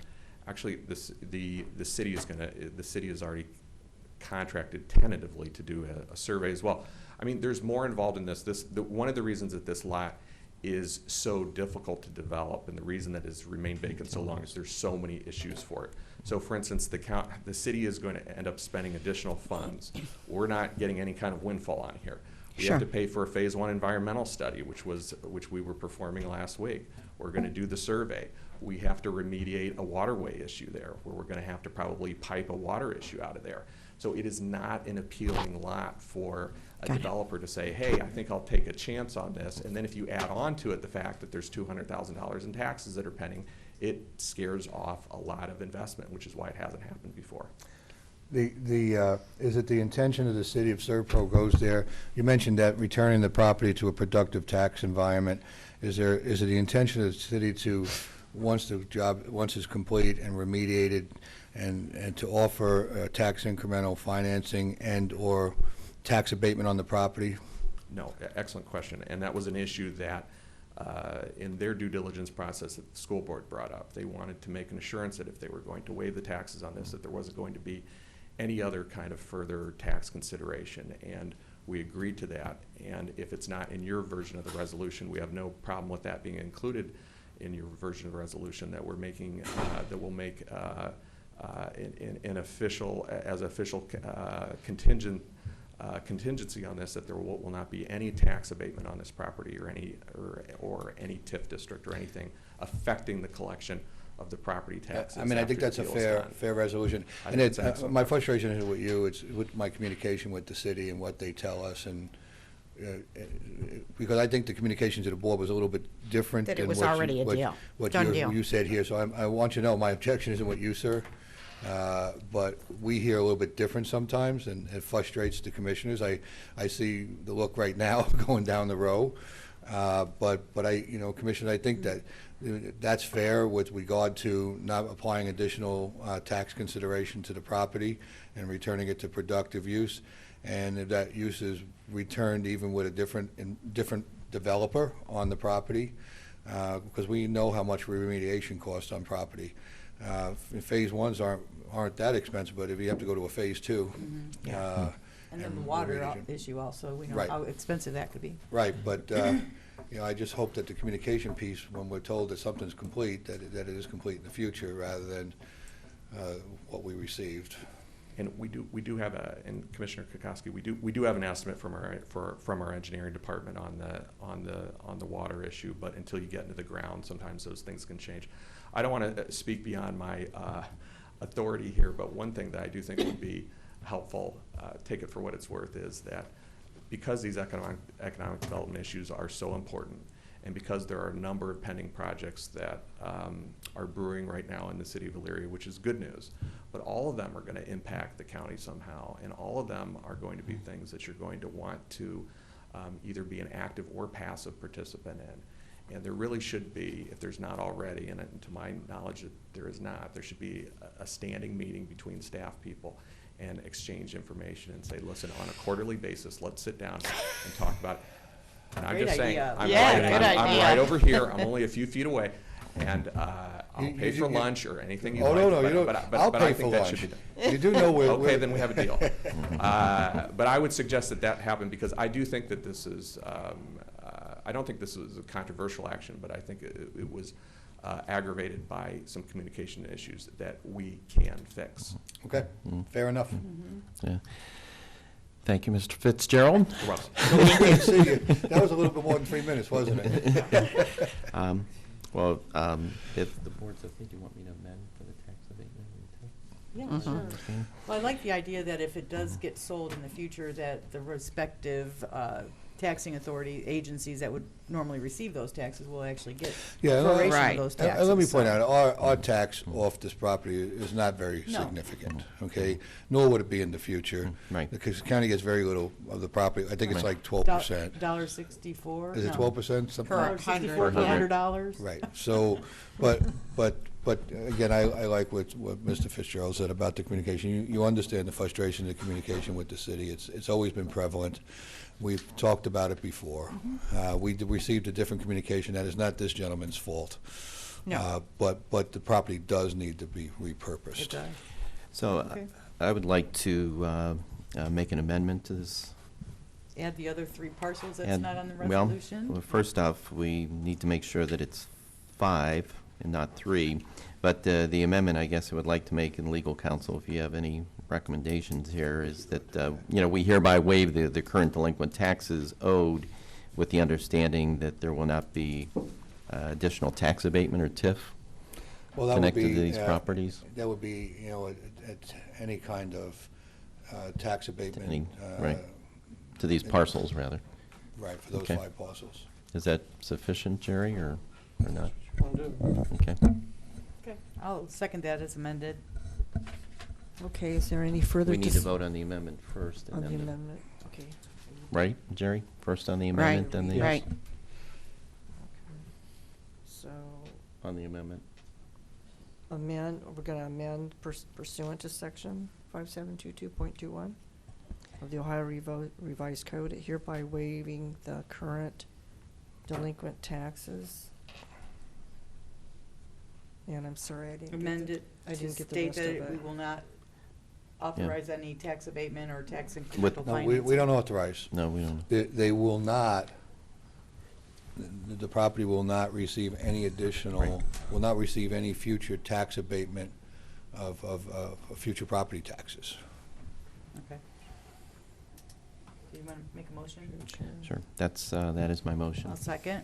Actually, the city is already contracted tentatively to do a survey as well. I mean, there's more involved in this. One of the reasons that this lot is so difficult to develop, and the reason that it's remained vacant so long, is there's so many issues for it. So, for instance, the city is going to end up spending additional funds. We're not getting any kind of windfall on here. We have to pay for a phase 1 environmental study, which we were performing last week. We're going to do the survey. We have to remediate a waterway issue there, where we're going to have to probably pipe a water issue out of there. So it is not an appealing lot for a developer to say, hey, I think I'll take a chance on this. And then if you add on to it the fact that there's $200,000 in taxes that are pending, it scares off a lot of investment, which is why it hasn't happened before. Is it the intention of the city of ServPro goes there? You mentioned that returning the property to a productive tax environment. Is it the intention of the city to, once it's complete and remediated, and to offer tax incremental financing and or tax abatement on the property? No, excellent question. And that was an issue that in their due diligence process that the school board brought up. They wanted to make an assurance that if they were going to waive the taxes on this, that there wasn't going to be any other kind of further tax consideration. And we agreed to that. And if it's not in your version of the resolution, we have no problem with that being included in your version of the resolution that we're making, that will make an official, as official contingency on this, that there will not be any tax abatement on this property or any TIF district or anything affecting the collection of the property taxes. I mean, I think after the that's a deal is done. fair resolution. I And think it's, it's excellent. my frustration is with you, it's with my communication with the city and what they tell us, and because I think the communication to the board was a little bit different That it than was what you- already a what- deal. what Done you- deal. you said here. So I want you to know, my objection isn't with you, sir, but we hear a little bit different sometimes, and it frustrates the commissioners. I see the look right now going down the row. But I, Commissioner, I think that that's fair with regard to not applying additional tax consideration to the property and returning it to productive use. And if that use is returned even with a different developer on the property, because we know how much remediation costs on property. Phase ones aren't that expensive, but if you have to go to a phase two. And then the water remediation. issue also, we know Right. how expensive that could be. Right, but, I just hope that the communication piece, when we're told that something's complete, that it is complete in the future rather than what we received. And we do have and Commissioner Kokoski, we do have an estimate from our engineering department on the water issue, but until you get into the ground, sometimes those things can change. I don't want to speak beyond my authority here, but one thing that I do think would be helpful, take it for what it's worth, is that because these economic development issues are so important, and because there are a number of pending projects that are brewing right now in the city of Elyria, which is good news, but all of them are going to impact the county somehow, and all of them are going to be things that you're going to want to either be an active or passive participant in. And there really should be, if there's not already, and to my knowledge there is not, there should be a standing meeting between staff people and exchange information and say, listen, on a quarterly basis, let's sit down and talk about it. And I'm Great just saying, idea. I'm Yeah, good I'm idea. right over here, I'm only a few feet away, and I'll pay for lunch or anything you Oh, like. no, you don't, but I'll I pay think for that should lunch. be done. You do know we're. Okay, then we have a deal. But I would suggest that happen, because I do think that this is, I don't think this was a controversial action, but I think it was aggravated by some communication issues that we can fix. Okay, fair enough. Yeah. Thank you, Mr. Fitzgerald. You're welcome. It was great to see you. That was a little bit more than 3 minutes, wasn't it? Well, if the board's okay, do you want me to amend for the tax abatement? Yeah, sure. Well, I like the idea that if it does get sold in the future, that the respective taxing authority agencies that would normally receive those taxes will actually get Yeah, proration right. of those And taxes. let me point so- out, our tax off this property is not very No. significant, okay? Nor would it be in the future. Right. Because the county gets very little of the property. I think it's Right. like 12%. $1.64? Is it 12%? Something Per like- $64 Per hundred. $100? Right, so, but again, I like what Mr. Fitzgerald said about the communication. You understand the frustration of the communication with the city. It's always been prevalent. We've talked about it before. We received a different communication. That is not this gentleman's fault. No. But the property does need to be repurposed. It does. So Okay. I would like to make an amendment to this. Add the other 3 parcels that's And- not on the well, resolution? first off, we need to make sure that it's 5 and not 3. But the amendment, I guess I would like to make in legal counsel, if you have any recommendations here, is that, we hereby waive the current delinquent taxes owed with the understanding that there will not be additional tax abatement or TIF Well, that would connected be, to these properties. That would be, at any kind of tax abatement. Right. To these parcels, rather. Right, for those Okay. 5 parcels. Is that sufficient, Jerry, or not? Okay. Okay, I'll second that as amended. Okay, is there any further? We need to vote on the amendment first. On and the then amendment, okay. Right, Jerry? First on the Right, amendment, then the... right. So On the amendment. we're gonna amend pursuant to section 5722.21 of the Ohio Revised Code, hereby waiving the current delinquent taxes. And I'm sorry, I didn't get Amend it I to didn't get the state rest of that it. we will not authorize any tax abatement or tax incremental With- No, financing? we don't authorize. No, we don't. They will not, the property will not receive any additional, Right. will not receive any future tax abatement of future property taxes. Okay. Do you want to make a motion? Sure. That's, that is my motion. I'll second.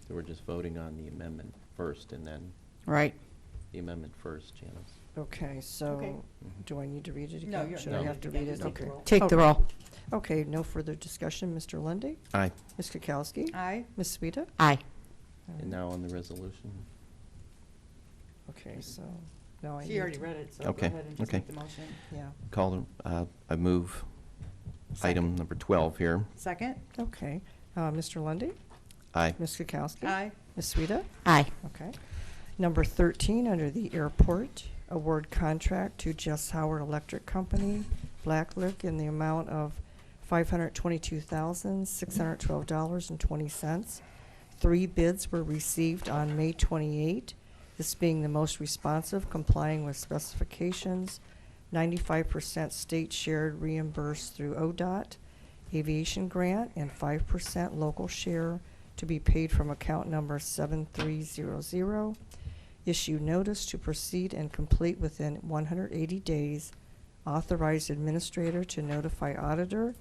So we're just voting on the amendment first, and then Right. the amendment first, Janice. Okay, so Okay. do I need to read it again? No, you're. Should No. I have to read it? Take the Okay. roll. Take the roll. Okay, no further discussion. Mr. Lundy, Aye. Ms. Kukowski? Aye. Ms. Sueda? Aye. And now on the resolution. Okay, so now I need She already to- read it, so go Okay, ahead and just okay. make the motion. Yeah, I move item number 12 here. Second? okay. Mr. Lundy, Aye. Ms. Kukowski? Aye. Ms. Sueda? Aye. Okay. Number 13, under the airport, award contract to Jess Howard Electric Company, Blacklick, in the amount of $522,612.20. 3 bids were received on May 28, this being the most responsive, complying with specifications, 95% state shared reimbursed through ODOT, aviation grant, and 5% local share to be paid from account number 7300. Issue notice to proceed and complete within 180 days. Authorize administrator to notify auditor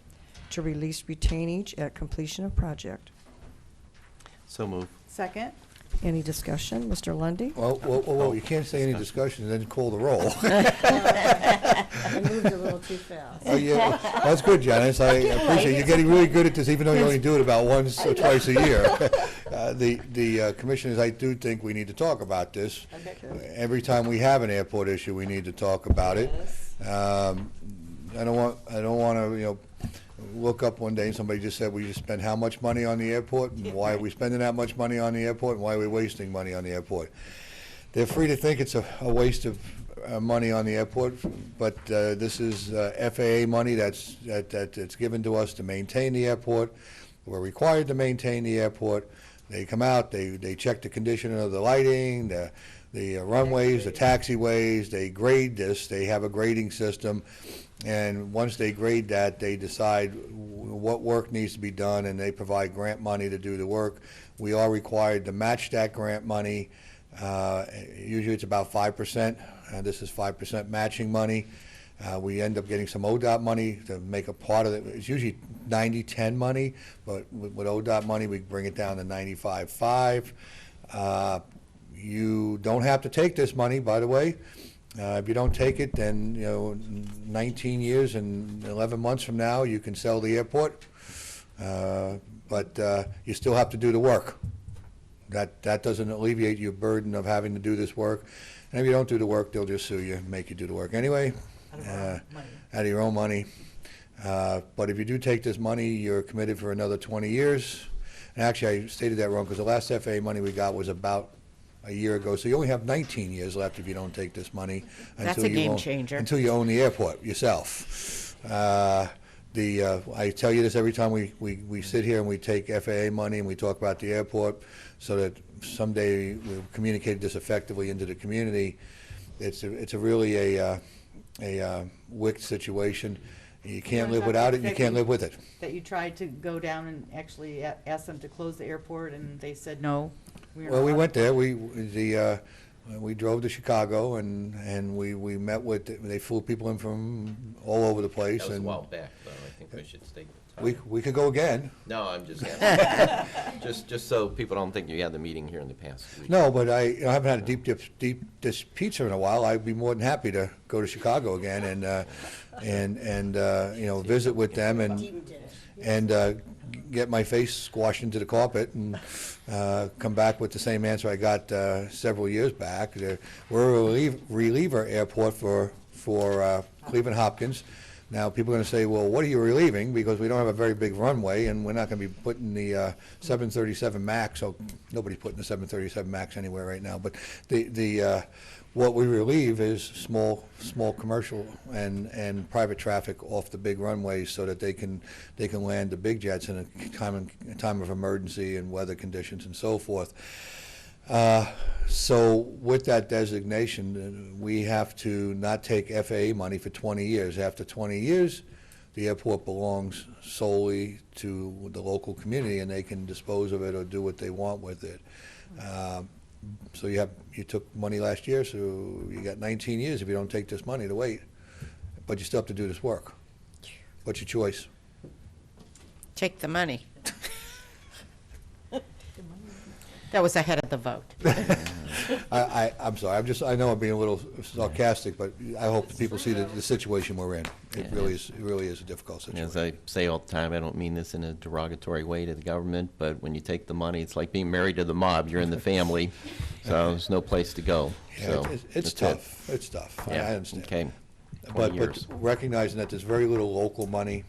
to release retainage at completion of project. So move. Second? Any discussion? Mr. Lundy? Well, you can't say any discussion and then call the roll. I moved a little too fast. Oh, yeah, that's good, Janice. I appreciate it. You're getting really good at this, even though you only do it about once or twice a year. The commissioners, I do think we need to talk about this. Okay. Every time we have an airport issue, we need to talk about it. I don't want to, look up one day and somebody just said, we just spent how much money on the airport, and why are we spending that much money on the airport, and why are we wasting money on the airport? They're free to think it's a waste of money on the airport, but this is FAA money that's given to us to maintain the airport. We're required to maintain the airport. They come out, they check the condition of the lighting, the runways, the taxiways, they grade this, they have a grading system, and once they grade that, they decide what work needs to be done, and they provide grant money to do the work. We are required to match that grant money. Usually it's about 5%. This is 5% matching money. We end up getting some ODOT money to make a part of it. It's usually 90-10 money, but with ODOT money, we bring it down to 95-5. You don't have to take this money, by the way. If you don't take it, then 19 years and 11 months from now, you can sell the airport, but you still have to do the work. That doesn't alleviate your burden of having to do this work. And if you don't do the work, they'll just sue you and make you do the work anyway, out of your own money. But if you do take this money, you're committed for another 20 years. And actually, I stated that wrong, because the last FAA money we got was about a year ago, so you only have 19 years left if you don't take this money. That's a game changer. Until you own the airport yourself. I tell you this every time we sit here and we take FAA money and we talk about the airport, so that someday we'll communicate this effectively into the community. It's a really a wicked situation. You can't live without it, and you can't live with it. That you tried to go down and actually ask them to close the airport, and they said no. Well, we went there. We drove to Chicago, and we met with. They flew people in from all over the place. That was a and while back, though. I think we should stay with time. we could go again. No, I'm just asking. just so people don't think you had the meeting here in the past week. No, but I haven't had a deep dish pizza in a while. I'd be more than happy to go to Chicago again and visit with them and get my face squashed into the carpet and come back with the same answer I got several years back. We're a reliever airport for Cleveland Hopkins. Now, people are going to say, well, what are you relieving? Because we don't have a very big runway, and we're not going to be putting the 737 MAX. So nobody's putting the 737 MAX anywhere right now. But what we relieve is small commercial and private traffic off the big runways, so that they can land the big jets in a time of emergency and weather conditions and so forth. So with that designation, we have to not take FAA money for 20 years. After 20 years, the airport belongs solely to the local community, and they can dispose of it or do what they want with it. So you took money last year, so you got 19 years if you don't take this money to wait. But you still have to do this work. What's your choice? Take the money. That was ahead of the vote. I'm sorry. I know I'm being a little sarcastic, but I hope people see the situation we're in. It really is a difficult situation. As I say all the time, I don't mean this in a derogatory way to the government, but when you take the money, it's like being married to the mob. You're in the family, so there's no place to go. Yeah, So it's tough. It's tough. I Yeah, understand. okay. But 20 years. recognizing that there's very little local money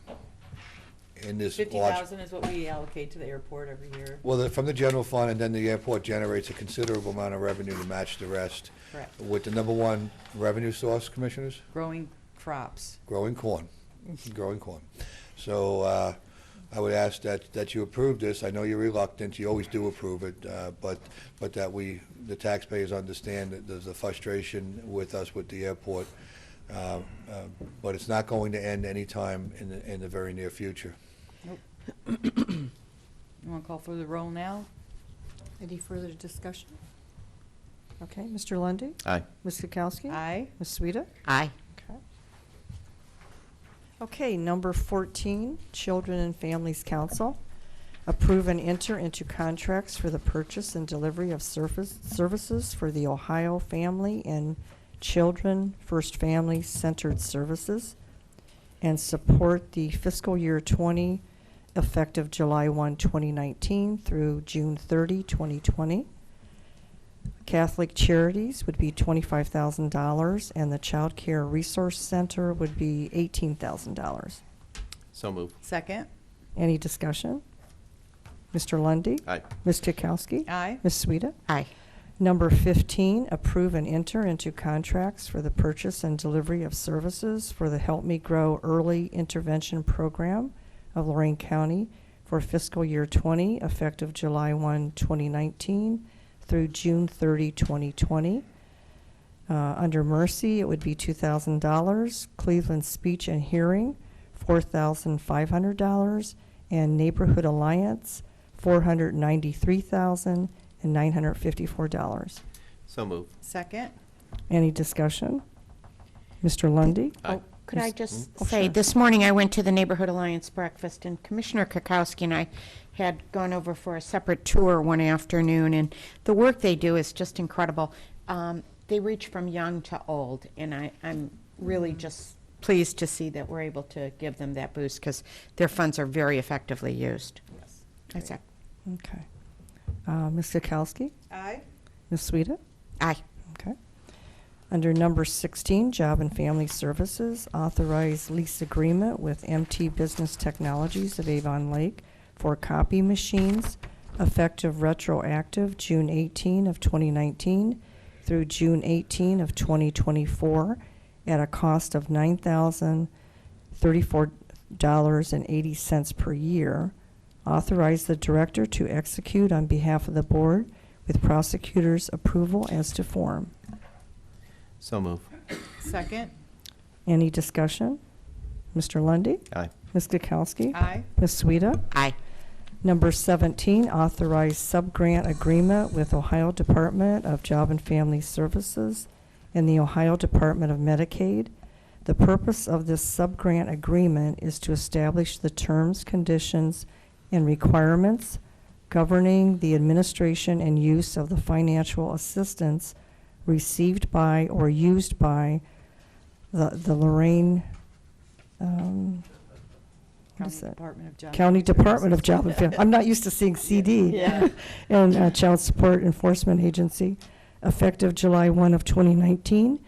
in this large. 50,000 is what we allocate to the airport every year. Well, from the general fund, and then the airport generates a considerable amount of revenue to match the rest. Correct. With the number one revenue source, Commissioners? Growing crops. Growing corn. Growing corn. So I would ask that you approve this. I know you're reluctant. You always do approve it, but that the taxpayers understand that there's a frustration with us with the airport. But it's not going to end anytime in the very near future. Nope. You want to call for the roll now? Any further discussion? Okay, Mr. Lundy, Aye. Ms. Kukowski? Aye. Ms. Sueda? Aye. Okay. Okay, number 14, Children and Families Council. Approve and enter into contracts for the purchase and delivery of services for the Ohio Family and Children First Family Centered Services, and support the fiscal year 20 effective July 1, 2019 through June 30, 2020. Catholic Charities would be $25,000, and the Child Care Resource Center would be $18,000. So move. Second. Any discussion? Mr. Lundy, Aye. Ms. Kukowski? Aye. Ms. Sueda? Aye. Number 15, approve and enter into contracts for the purchase and delivery of services for the Help Me Grow Early Intervention Program of Lorain County for fiscal year 20, effective July 1, 2019 through June 30, 2020. Under Mercy, it would be $2,000. Cleveland Speech and Hearing, $4,500. And Neighborhood Alliance, $493,954. So move. Second. Any discussion? Mr. Lundy? Aye. Could I just Oh, say, sure. this morning I went to the Neighborhood Alliance breakfast, and Commissioner Kukowski and I had gone over for a separate tour one afternoon, and the work they do is just incredible. They reach from young to old, and I'm really just pleased to see that we're able to give them that boost, because their funds are very effectively used. Yes. That's it. Okay. Ms. Kukowski? Aye. Ms. Sueda? Aye. Okay. Under number 16, Job and Family Services, authorize lease agreement with MT Business Technologies of Avon Lake for copy machines effective retroactive June 18 of 2019 through June 18 of 2024 at a cost of $9,034.80 per year. Authorize the director to execute on behalf of the board with prosecutor's approval as to form. So move. Second. Any discussion? Mr. Lundy, Aye. Ms. Kukowski? Aye. Ms. Sueda? Aye. Number 17, authorize sub-grant agreement with Ohio Department of Job and Family Services and the Ohio Department of Medicaid. The purpose of this sub-grant agreement is to establish the terms, conditions, and requirements governing the administration and use of the financial assistance received by or used by the Lorain what is that? Department of Job. County Department of Job and Family. I'm not used to seeing CD. Yeah. And Child Support Enforcement Agency, effective July 1 of 2019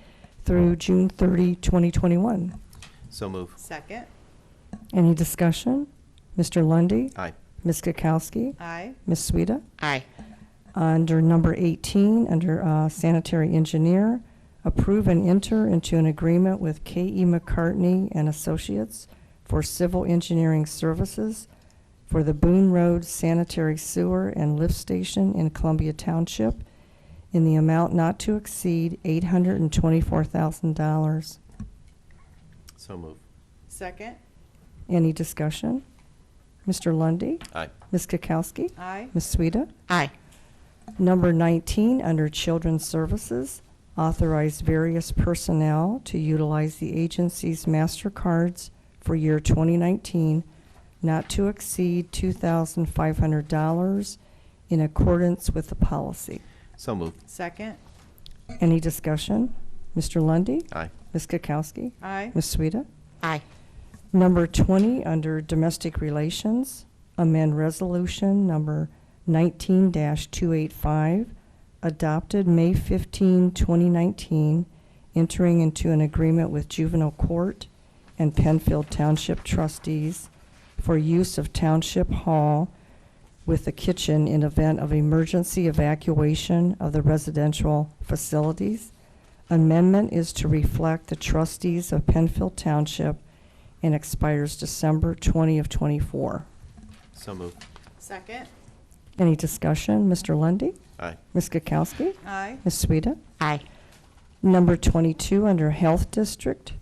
through June 30, 2021. So move. Second. Any discussion? Mr. Lundy, Aye. Ms. Kukowski? Aye. Ms. Sueda? Aye. Under number 18, under sanitary engineer, approve and enter into an agreement with K.E. McCartney and Associates for civil engineering services for the Boone Road Sanitary Sewer and Lift Station in Columbia Township in the amount not to exceed $824,000. So move. Second. Any discussion? Mr. Lundy, Aye. Ms. Kukowski? Aye. Ms. Sueda? Aye. Number 19, under Children's Services, authorize various personnel to utilize the agency's MasterCards for year 2019, not to exceed $2,500 in accordance with the policy. So move. Second. Any discussion? Mr. Lundy, Aye. Ms. Kukowski? Aye. Ms. Sueda? Aye. Number 20, under Domestic Relations, amend Resolution Number 19-285, adopted May 15, 2019, entering into an agreement with Juvenile Court and Penfield Township trustees for use of Township Hall with the kitchen in event of emergency evacuation of the residential facilities. Amendment is to reflect the trustees of Penfield Township and expires December 20 of 24. So move. Second. Any discussion? Mr. Lundy, Aye. Ms. Kukowski? Aye. Ms. Sueda? Aye. Number 22, under Health District,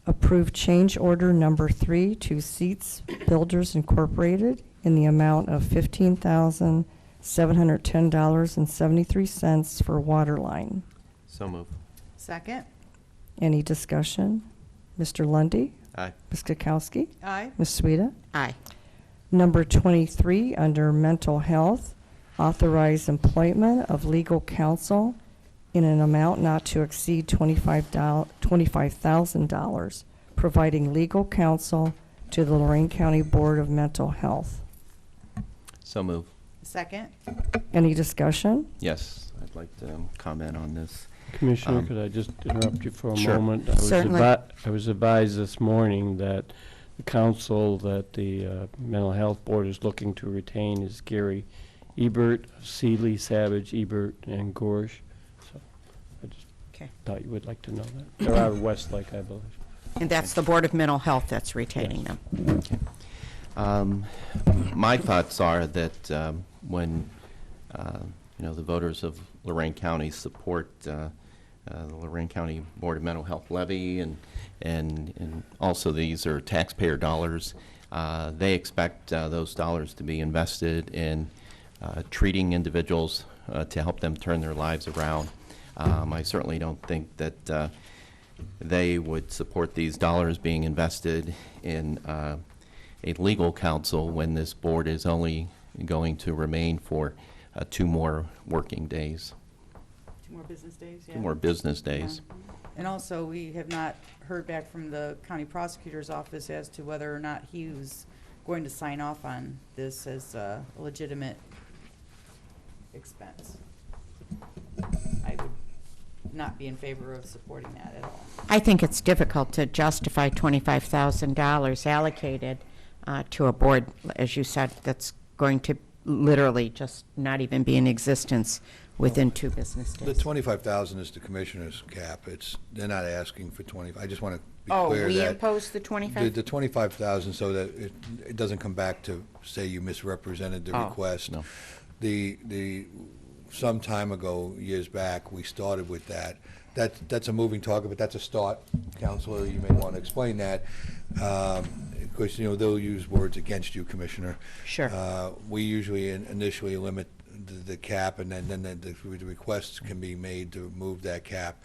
approve change order number 3 to Seats Builders Incorporated in the amount of $15,710.73 for water line. So move. Second. Any discussion? Mr. Lundy, Aye. Ms. Kukowski? Aye. Ms. Sueda? Aye. Number 23, under Mental Health, authorize employment of legal counsel in an amount not to exceed $25,000, providing legal counsel to the Lorain County Board of Mental Health. So move. Second. Any discussion? Yes, I'd like to comment on this. Commissioner, Um, could I just interrupt you for a sure. moment? Certainly. I was advised this morning that the counsel that the Mental Health Board is looking to retain is Gary Ebert, Seeley, Savage, Ebert, and Gorsh. So I just Okay. thought you would like to know that. They're out of Westlake, I believe. And that's the Board of Mental Health that's retaining them. Okay. My thoughts are that when the voters of Lorain County support the Lorain County Board of Mental Health levy, and also these are taxpayer dollars, they expect those dollars to be invested in treating individuals to help them turn their lives around. I certainly don't think that they would support these dollars being invested in a legal counsel when this board is only going to remain for 2 more working days, 2 more business days, yeah. 2 more business days. Yeah. And also, we have not heard back from the county prosecutor's office as to whether or not he was going to sign off on this as a legitimate expense. I would not be in favor of supporting that at all. I think it's difficult to justify $25,000 allocated to a board, as you said, that's going to literally just not even be in existence within 2 business days. The 25,000 is the commissioner's cap. They're not asking for 20. I just want to be Oh, clear we that impose the 25? the 25,000 so that it doesn't come back to say you misrepresented the Oh. request. No. Some time ago, years back, we started with that. That's a moving target, but that's a start. Counselor, you may want to explain that. Because, they'll use words against you, Commissioner. Sure. We usually initially limit the cap, and then the requests can be made to move that cap.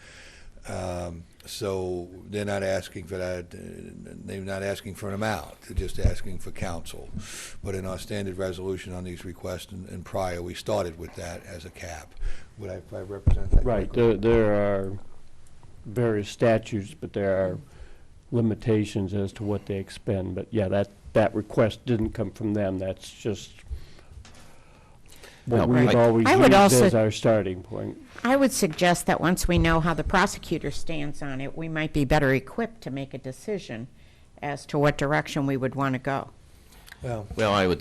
So they're not asking for that. They're not asking for an amount. They're just asking for counsel. But in our standard resolution on these requests and prior, we started with that as a cap. Would I represent that Right. correctly? There are various statutes, but there are limitations as to what they expend. But yeah, that request didn't come from them. That's just what No, we've right. always I would used also- as our starting point. I would suggest that once we know how the prosecutor stands on it, we might be better equipped to make a decision as to what direction we would want to go. Well, I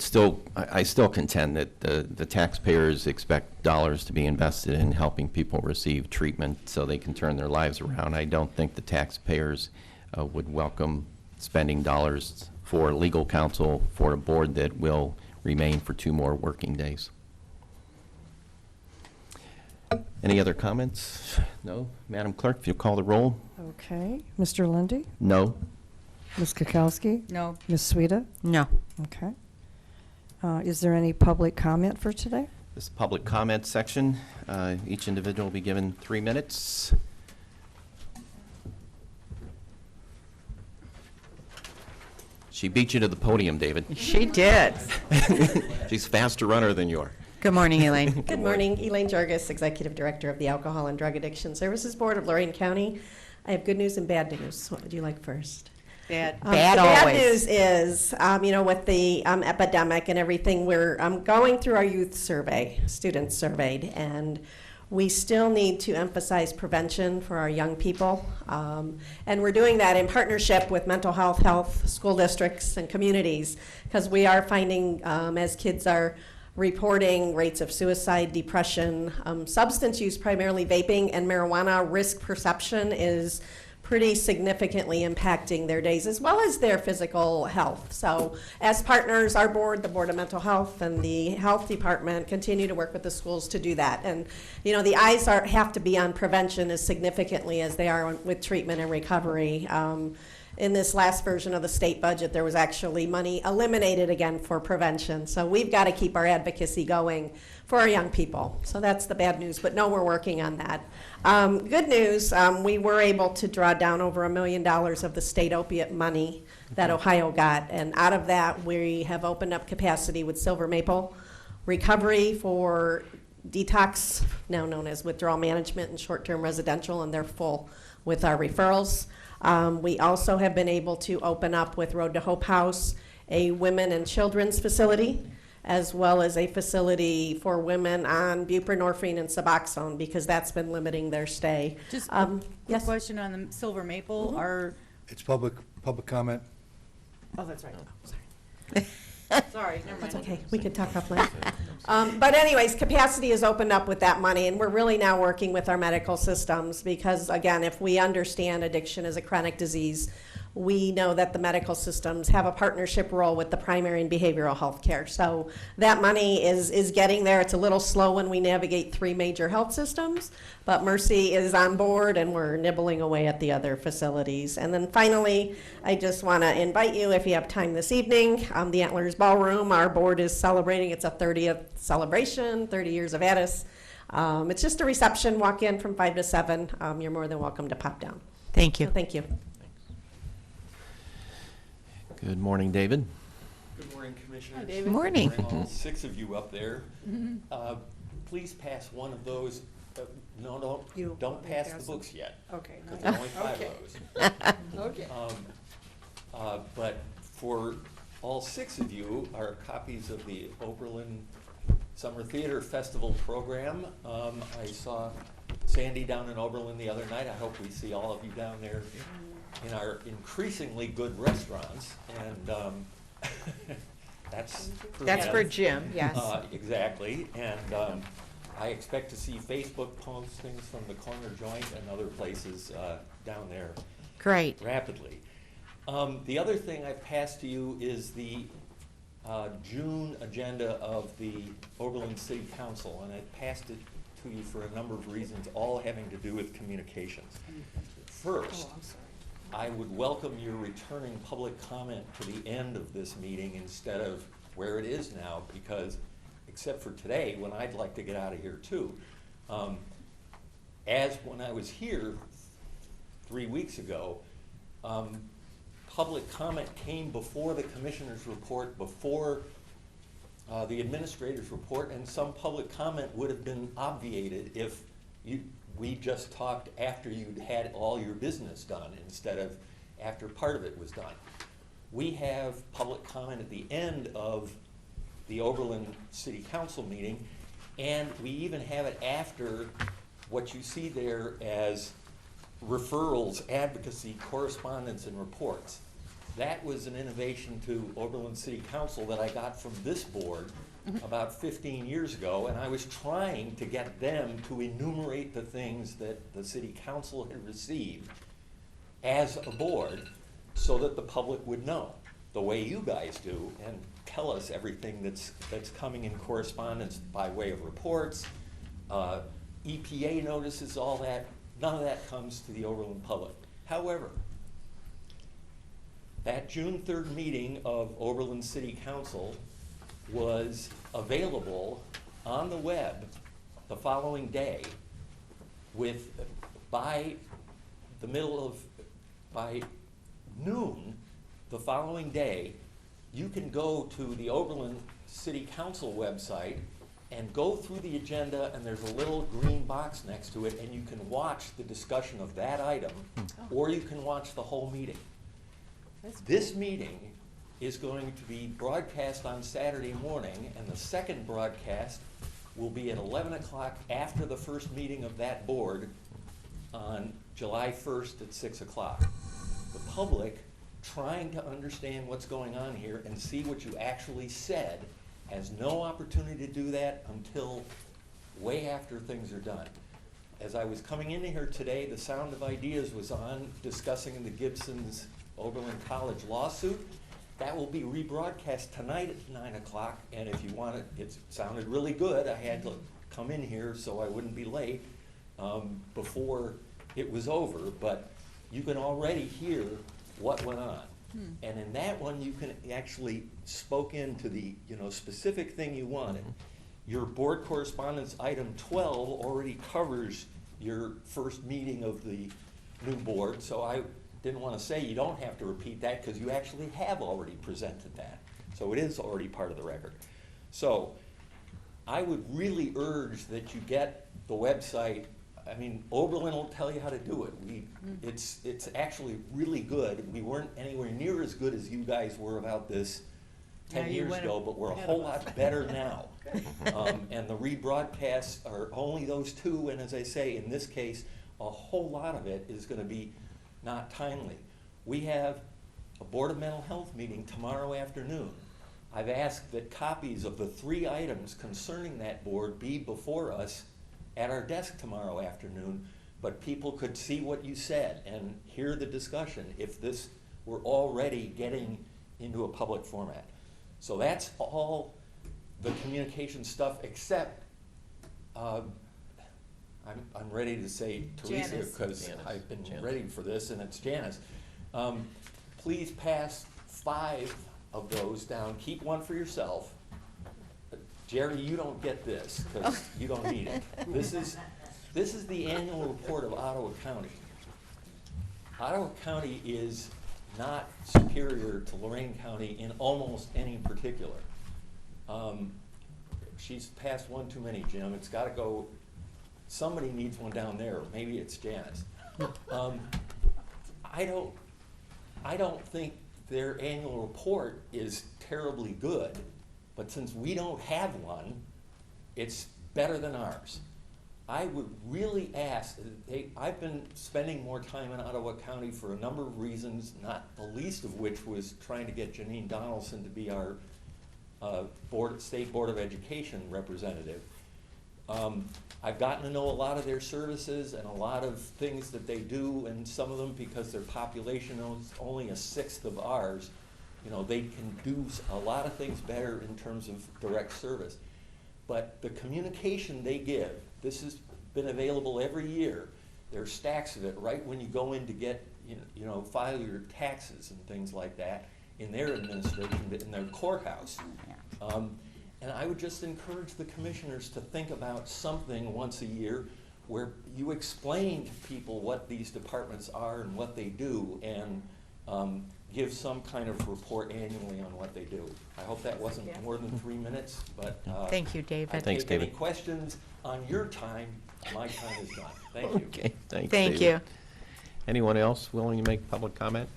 still contend that the taxpayers expect dollars to be invested in helping people receive treatment so they can turn their lives around. I don't think the taxpayers would welcome spending dollars for legal counsel for a board that will remain for 2 more working days. Any other comments? No? Madam Clerk, if you'll call the roll. Okay. Mr. Lundy, No? Ms. Kukowski? No. Ms. Sueda? No. Okay. Is there any public comment for today? This is public comment section. Each individual will be given 3 minutes. She beat you to the podium, David. She did. She's a faster runner than you are. Good morning, Elaine. Good morning. Elaine Jargus, Executive Director of the Alcohol and Drug Addiction Services Board of Lorain County. I have good news and bad news. What would you like first? Bad. Bad the always. bad news is, with the epidemic and everything, we're going through our youth survey, students surveyed, and we still need to emphasize prevention for our young people. And we're doing that in partnership with mental health, school districts, and communities, because we are finding as kids are reporting rates of suicide, depression, substance use, primarily vaping, and marijuana risk perception is pretty significantly impacting their days as well as their physical health. So as partners, our board, the Board of Mental Health, and the Health Department continue to work with the schools to do that. And the eyes have to be on prevention as significantly as they are with treatment and recovery. In this last version of the state budget, there was actually money eliminated again for prevention. So we've got to keep our advocacy going for our young people. So that's the bad news, but no, we're working on that. Good news, we were able to draw down over $1 million of the state opiate money that Ohio got. And out of that, we have opened up capacity with Silver Maple Recovery for detox, now known as withdrawal management and short-term residential, and they're full with our referrals. We also have been able to open up with Road to Hope House a women and children's facility, as well as a facility for women on buprenorphine and Suboxone, because that's been limiting their stay. Just yes? question on the Silver Maple. It's public comment. Oh, that's right. Sorry, never mind. That's okay. We can talk offline. But anyways, capacity is opened up with that money, and we're really now working with our medical systems because, again, if we understand addiction as a chronic disease, we know that the medical systems have a partnership role with the primary and behavioral health care. So that money is getting there. It's a little slow when we navigate 3 major health systems, but Mercy is on board and we're nibbling away at the other facilities. And then finally, I just want to invite you, if you have time this evening, the Antlers Ballroom, our board is celebrating, it's a 30th celebration, 30 years of Addis. It's just a reception, walk in from 5 to 7. You're more than welcome to pop down. Thank you. So thank you. Good morning, David. Good morning, Commissioners. Hi, David. Morning. Good morning, all 6 of you up there. Please pass one of those. No, don't pass the books yet. Okay. Because there are only 5 of those. Okay. But for all 6 of you are copies of the Oberlin Summer Theater Festival program. I saw Sandy down in Oberlin the other night. I hope we see all of you down there in our increasingly good restaurants, and that's for Jim, yes. Exactly, and I expect to see Facebook postings from the Corner Joint and other places down there Great. rapidly. The other thing I've passed to you is the June agenda of the Oberlin City Council, and I passed it to you for a number of reasons, all having to do with communications. First, I would welcome your returning public comment to the end of this meeting instead of where it is now, because except for today, when I'd like to get out of here too. As when I was here 3 weeks ago, public comment came before the commissioner's report, before the administrator's report, and some public comment would have been obviated if we just talked after you'd had all your business done instead of after part of it was done. We have public comment at the end of the Oberlin City Council meeting, and we even have it after what you see there as referrals, advocacy, correspondence, and reports. That was an innovation to Oberlin City Council that I got from this board about 15 years ago, and I was trying to get them to enumerate the things that the City Council had received as a board so that the public would know, the way you guys do, and tell us everything that's coming in correspondence by way of reports, EPA notices, all that, none of that comes to the Oberlin public. However, that June 3rd meeting of Oberlin City Council was available on the web the following day by noon the following day, you can go to the Oberlin City Council website and go through the agenda, and there's a little green box next to it, and you can watch the discussion of that item, or you can watch the whole meeting. This meeting is going to be broadcast on Saturday morning, and the second broadcast will be at 11 o'clock after the first meeting of that board on July 1st at 6 o'clock. The public, trying to understand what's going on here and see what you actually said, has no opportunity to do that until way after things are done. As I was coming into here today, the Sound of Ideas was on, discussing the Gibson's Oberlin College lawsuit. That will be rebroadcast tonight at 9 o'clock, and if you want it, it sounded really good. I had to come in here so I wouldn't be late before it was over, but you can already hear what went on. And in that one, you can actually spoke into the specific thing you wanted. Your board correspondence item 12 already covers your first meeting of the new board, so I didn't want to say you don't have to repeat that because you actually have already presented that. So it is already part of the record. So I would really urge that you get the website. I mean, Oberlin will tell you how to do it. It's actually really good. We weren't anywhere near as good as you guys were about this 10 years ago, but we're a whole lot better now. And the rebroadcasts are only those two, and as I say, in this case, a whole lot of it is going to be not timely. We have a Board of Mental Health meeting tomorrow afternoon. I've asked that copies of the 3 items concerning that board be before us at our desk tomorrow afternoon, but people could see what you said and hear the discussion if this were already getting into a public format. So that's all the communication stuff, except I'm ready to say Teresa because I've been ready for this, and it's Janice. Please pass 5 of those down. Keep one for yourself. Jerry, you don't get this because you don't need it. This is the annual report of Ottawa County. Ottawa County is not superior to Lorain County in almost any particular. She's passed one too many, Jim. It's got to go. Somebody needs one down there. Maybe it's Janice. I don't think their annual report is terribly good, but since we don't have one, it's better than ours. I would really ask, I've been spending more time in Ottawa County for a number of reasons, not the least of which was trying to get Janine Donaldson to be our State Board of Education representative. I've gotten to know a lot of their services and a lot of things that they do, and some of them, because their population is only 1/6 of ours, they can do a lot of things better in terms of direct service. But the communication they give, this has been available every year. There are stacks of it right when you go in to get, file your taxes and things like that in their administration, in their courthouse. And I would just encourage the commissioners to think about something once a year where you explain to people what these departments are and what they do, and give some kind of report annually on what they do. I hope that wasn't more than 3 minutes, but thank you, David. Thanks, David. Any questions on your time? My time is done. Thank you. Okay, thanks, Thank David. you. Anyone else willing to make public comment?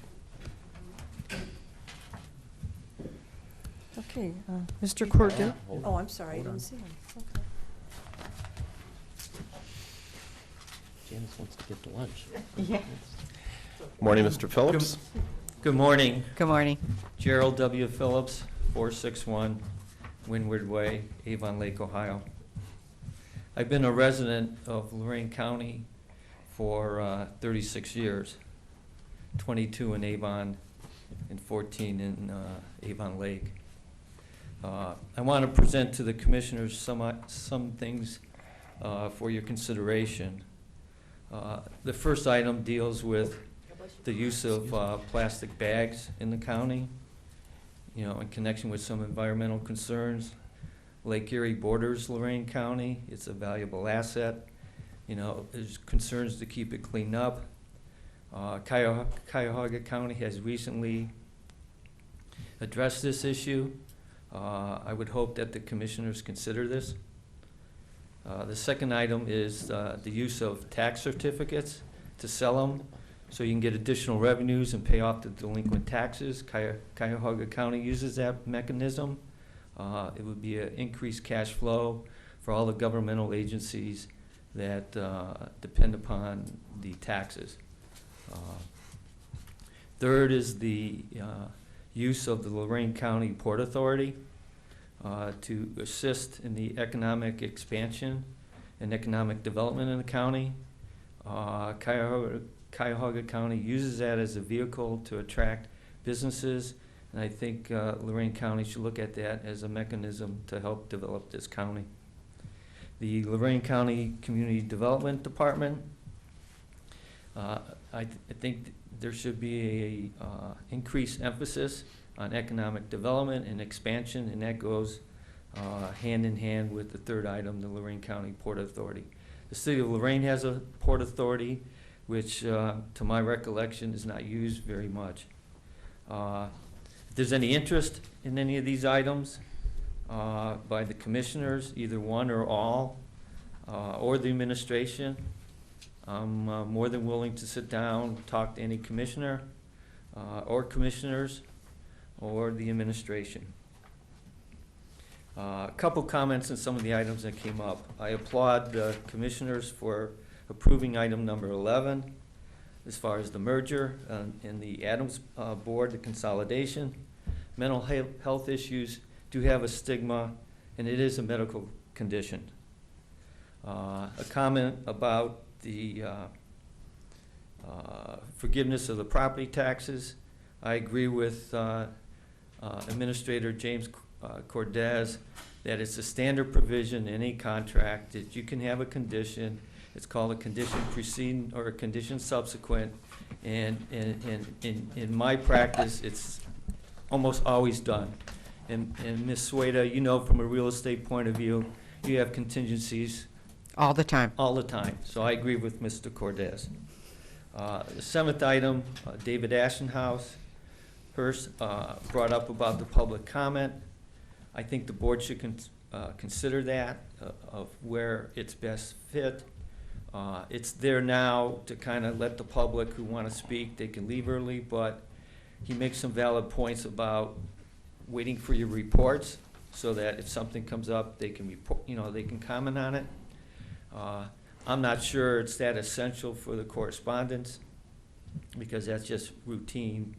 Okay, Mr. Cordell. Oh, I'm sorry, I didn't see him. Okay. Janice wants to get to lunch. Yeah. Morning, Mr. Phillips. Good morning. Good morning. Gerald W. Phillips, 461 Windward Way, Avon Lake, Ohio. I've been a resident of Lorain County for 36 years, 22 in Avon and 14 in Avon Lake. I want to present to the commissioners some things for your consideration. The first item deals with the use of plastic bags in the county, you know, in connection with some environmental concerns. Lake Erie borders Lorain County. It's a valuable asset. You know, there's concerns to keep it cleaned up. Cuyahoga County has recently addressed this issue. I would hope that the commissioners consider this. The second item is the use of tax certificates to sell them so you can get additional revenues and pay off the delinquent taxes. Cuyahoga County uses that mechanism. It would be an increased cash flow for all the governmental agencies that depend upon the taxes. Third is the use of the Lorain County Port Authority to assist in the economic expansion and economic development in the county. Cuyahoga County uses that as a vehicle to attract businesses, and I think Lorain County should look at that as a mechanism to help develop this county. The Lorain County Community Development Department, I think there should be a increased emphasis on economic development and expansion, and that goes hand in hand with the third item, the Lorain County Port Authority. The city of Lorain has a port authority, which to my recollection is not used very much. If there's any interest in any of these items by the commissioners, either one or all, or the administration, I'm more than willing to sit down, talk to any commissioner or commissioners or the administration. A couple comments on some of the items that came up. I applaud the commissioners for approving item number 11 as far as the merger in the Adams Board, the consolidation. Mental health issues do have a stigma, and it is a medical condition. A comment about the forgiveness of the property taxes. I agree with Administrator James Cordez that it's a standard provision in any contract that you can have a condition. It's called a condition preceding or a condition subsequent, and in my practice, it's almost always done. And Ms. Sueda, you know, from a real estate point of view, you have contingencies All the time. all the time. So I agree with Mr. Cordez. The seventh item, David Ashenhouse first brought up about the public comment. I think the board should consider that of where it's best fit. It's there now to kind of let the public who want to speak, they can leave early, but he makes some valid points about waiting for your reports so that if something comes up, they can report, you know, they can comment on it. I'm not sure it's that essential for the correspondence because that's just routine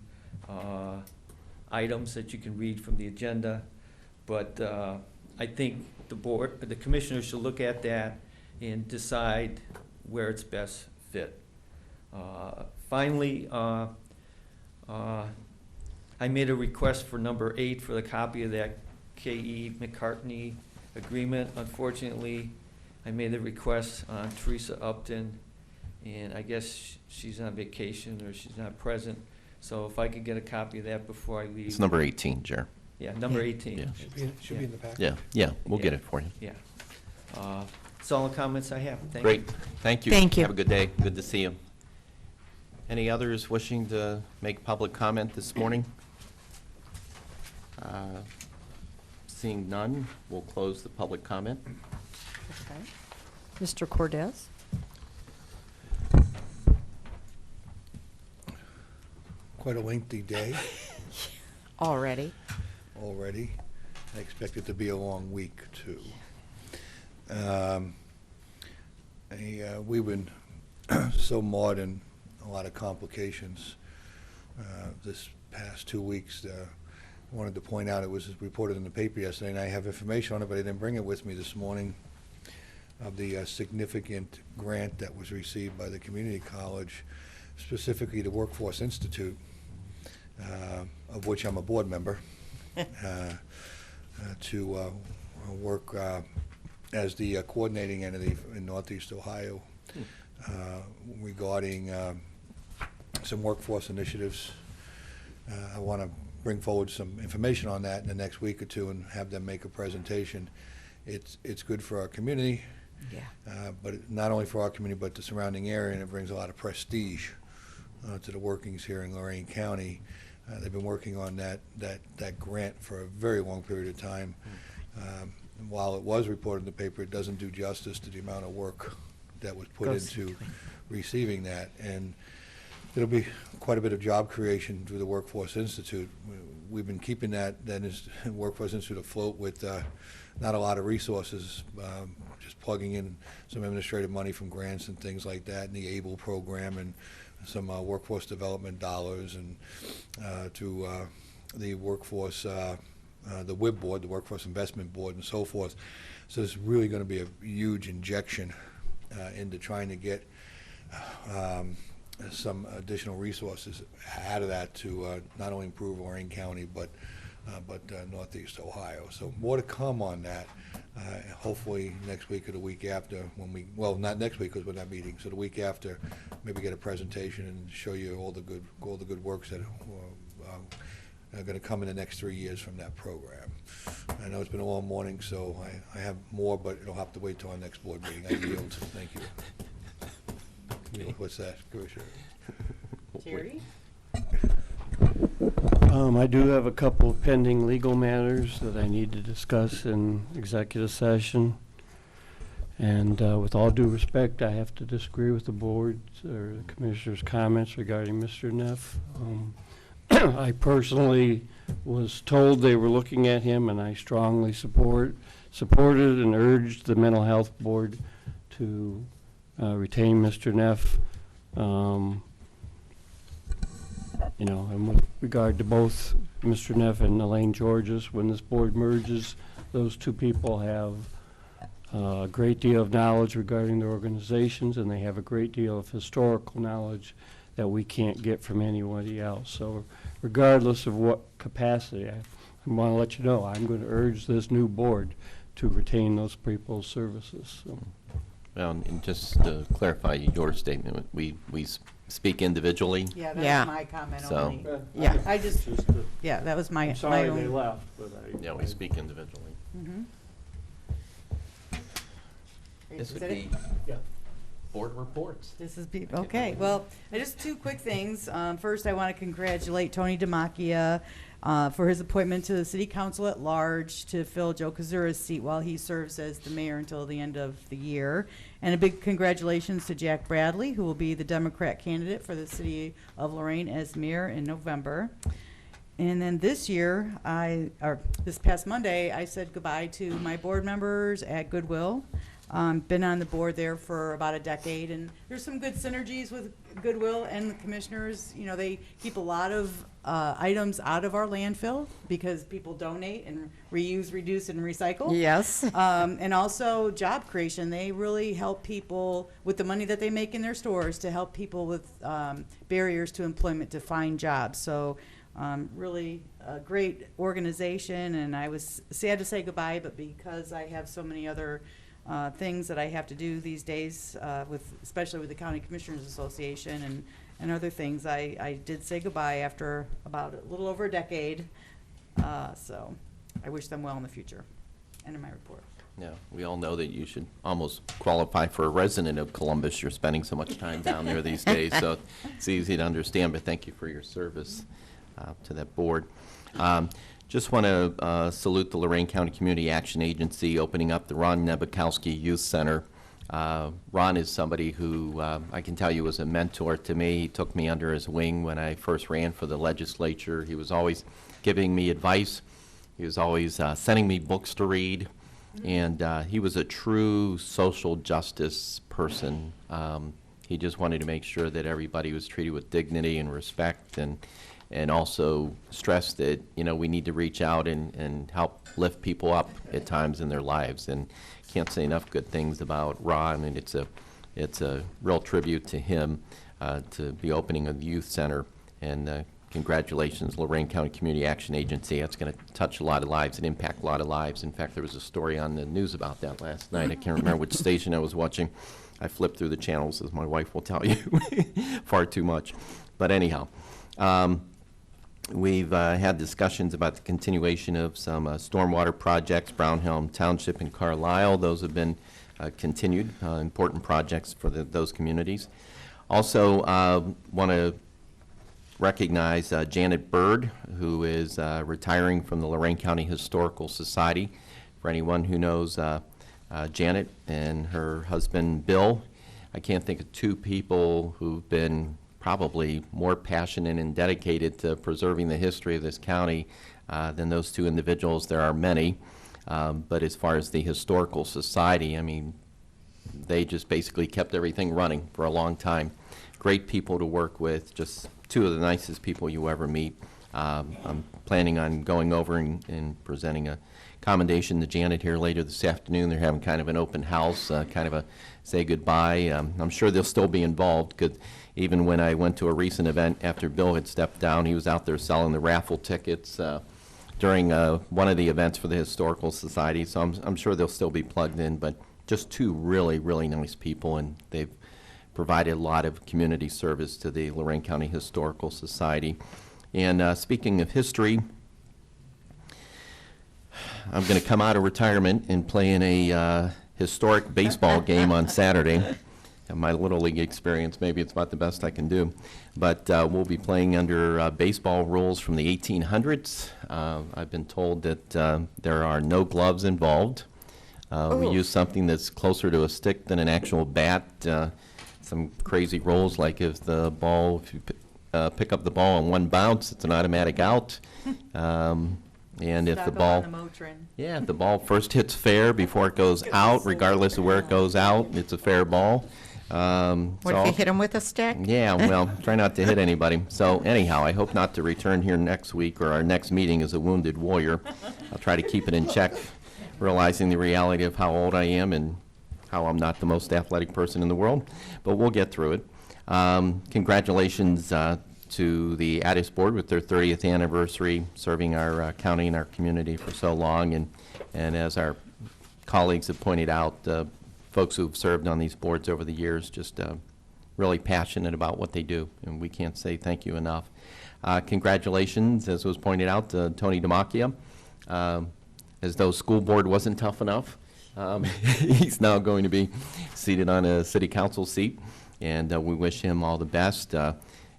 items that you can read from the agenda. But I think the commissioners should look at that and decide where it's best fit. Finally, I made a request for number 8 for the copy of that K.E. McCartney agreement. Unfortunately, I made the request on Teresa Upton, and I guess she's on vacation or she's not present. So if I could get a copy of that before I leave. It's number 18, Jer. Yeah, number 18. Yeah. Should be in the package. Yeah, we'll get Yeah. it for you. Yeah. That's all the comments I have. Thank you. Great, thank you. Thank you. Have a good day, good to see you. Any others wishing to make public comment this morning? Seeing none, we'll close the public comment. Okay. Mr. Cordez? Quite a lengthy day Already. already. I expect it to be a long week, too. We've been so marred in a lot of complications this past 2 weeks. I wanted to point out, it was reported in the paper yesterday, and I have information on it, but I didn't bring it with me this morning, of the significant grant that was received by the community college, specifically the Workforce Institute, of which I'm a board member, to work as the coordinating entity in Northeast Ohio regarding some workforce initiatives. I want to bring forward some information on that in the next week or two and have them make a presentation. It's good for our community, but not only for our community but the surrounding area, and it brings a lot of prestige to the workings here in Lorain County. They've been working on that grant for a very long period of time. While it was reported in the paper, it doesn't do justice to the amount of work that was put into receiving that. And it'll be quite a bit of job creation through the Workforce Institute. We've been keeping that Workforce Institute afloat with not a lot of resources, just plugging in some administrative money from grants and things like that, and the ABLE program, and some workforce development dollars, and to the workforce, the WIB board, the Workforce Investment Board, and so forth. So it's really going to be a huge injection into trying to get some additional resources out of that to not only improve Lorain County but Northeast Ohio. So more to come on that. Hopefully next week or the week after, well, not next week because we're not meeting. So the week after, maybe get a presentation and show you all the good works that are going to come in the next 3 years from that program. I know it's been a long morning, so I have more, but it'll have to wait till our next board meeting. I yield. Thank you. What's that, Commissioner? Jerry? I do have a couple of pending legal matters that I need to discuss in executive session. And with all due respect, I have to disagree with the board's or the commissioner's comments regarding Mr. Neff. I personally was told they were looking at him, and I strongly supported and urged the mental health board to retain Mr. Neff. You know, and with regard to both Mr. Neff and Elaine Georges, when this board merges, those two people have a great deal of knowledge regarding their organizations, and they have a great deal of historical knowledge that we can't get from anybody else. So regardless of what capacity, I want to let you know, I'm going to urge this new board to retain those people's services. So. Well, and just to clarify your statement, we speak individually. Yeah, that was my comment So- only. Yeah. I just, yeah, that was my I'm sorry my they own. left, but Yeah, we speak individually. Mhm. This Is would that it? be board reports. This is okay. Well, just two quick things. First, I want to congratulate Tony DeMacchia for his appointment to the City Council at Large to fill Joe Kazura's seat while he serves as the mayor until the end of the year. And a big congratulations to Jack Bradley, who will be the Democrat candidate for the City of Lorain as mayor in November. And then this year, this past Monday, I said goodbye to my board members at Goodwill. Been on the board there for about a decade, and there's some good synergies with Goodwill and the commissioners. You know, they keep a lot of items out of our landfill because people donate and reuse, reduce, and recycle. Yes. And also job creation. They really help people with the money that they make in their stores to help people with barriers to employment to find jobs. So really a great organization, and I was sad to say goodbye, but because I have so many other things that I have to do these days, especially with the County Commissioners Association and other things, I did say goodbye after about a little over a decade. So I wish them well in the future. End of my report. Yeah, we all know that you should almost qualify for a resident of Columbus. You're spending so much time down there these days, so it's easy to understand, but thank you for your service to that board. Just want to salute the Lorain County Community Action Agency opening up the Ron Nebukowski Youth Center. Ron is somebody who I can tell you was a mentor to me. He took me under his wing when I first ran for the legislature. He was always giving me advice. He was always sending me books to read. And he was a true social justice person. He just wanted to make sure that everybody was treated with dignity and respect, and also stress that, you know, we need to reach out and help lift people up at times in their lives. And can't say enough good things about Ron, and it's a real tribute to him to the opening of the youth center, and congratulations, Lorain County Community Action Agency. That's going to touch a lot of lives and impact a lot of lives. In fact, there was a story on the news about that last night. I can't remember which station I was watching. I flipped through the channels, as my wife will tell you, far too much. But anyhow, we've had discussions about the continuation of some stormwater projects, Brownhelm Township and Carlisle. Those have been continued, important projects for those communities. Also, want to recognize Janet Bird, who is retiring from the Lorain County Historical Society. For anyone who knows Janet and her husband Bill, I can't think of two people who've been probably more passionate and dedicated to preserving the history of this county than those two individuals. There are many, but as far as the Historical Society, I mean, they just basically kept everything running for a long time. Great people to work with, just two of the nicest people you ever meet. I'm planning on going over and presenting a commendation to Janet here later this afternoon. They're having kind of an open house, kind of a say goodbye. I'm sure they'll still be involved, because even when I went to a recent event after Bill had stepped down, he was out there selling the raffle tickets during one of the events for the Historical Society. So I'm sure they'll still be plugged in, but just two really, really nice people, and they've provided a lot of community service to the Lorain County Historical Society. And speaking of history, I'm going to come out of retirement and play in a historic baseball game on Saturday. And my Little League experience, maybe it's about the best I can do. But we'll be playing under baseball rules from the 1800s. I've been told that there are no gloves involved. We use something that's closer to a stick than an actual bat. Some crazy rules, like if you pick up the ball on one bounce, it's an automatic out. And if the ball, if the ball first hits fair before it goes out, regardless of where it goes out, it's a fair ball. What if you hit him with a stick? Yeah, well, try not to hit anybody. So anyhow, I hope not to return here next week or our next meeting as a wounded warrior. I'll try to keep it in check, realizing the reality of how old I am and how I'm not the most athletic person in the world, but we'll get through it. Congratulations to the Addis Board with their 30th anniversary, serving our county and our community for so long. And as our colleagues have pointed out, folks who've served on these boards over the years, just really passionate about what they do, and we can't say thank you enough. Congratulations, as was pointed out, to Tony Damachia. As though school board wasn't tough enough, he's now going to be seated on a city council seat, and we wish him all the best.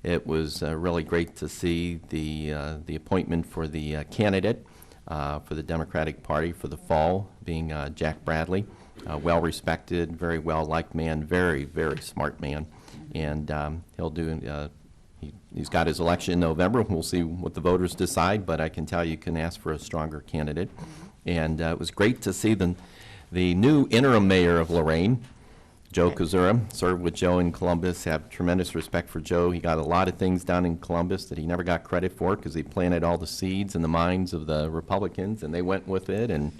It was really great to see the appointment for the candidate for the Democratic Party for the fall being Jack Bradley. Well-respected, very well-liked man, very, very smart man. And he'll do, he's got his election in November. We'll see what the voters decide, but I can tell you can ask for a stronger candidate. And it was great to see the new interim mayor of Lorain, Joe Kazura, served with Joe in Columbus. Have tremendous respect for Joe. He got a lot of things done in Columbus that he never got credit for, because he planted all the seeds in the minds of the Republicans, and they went with it. And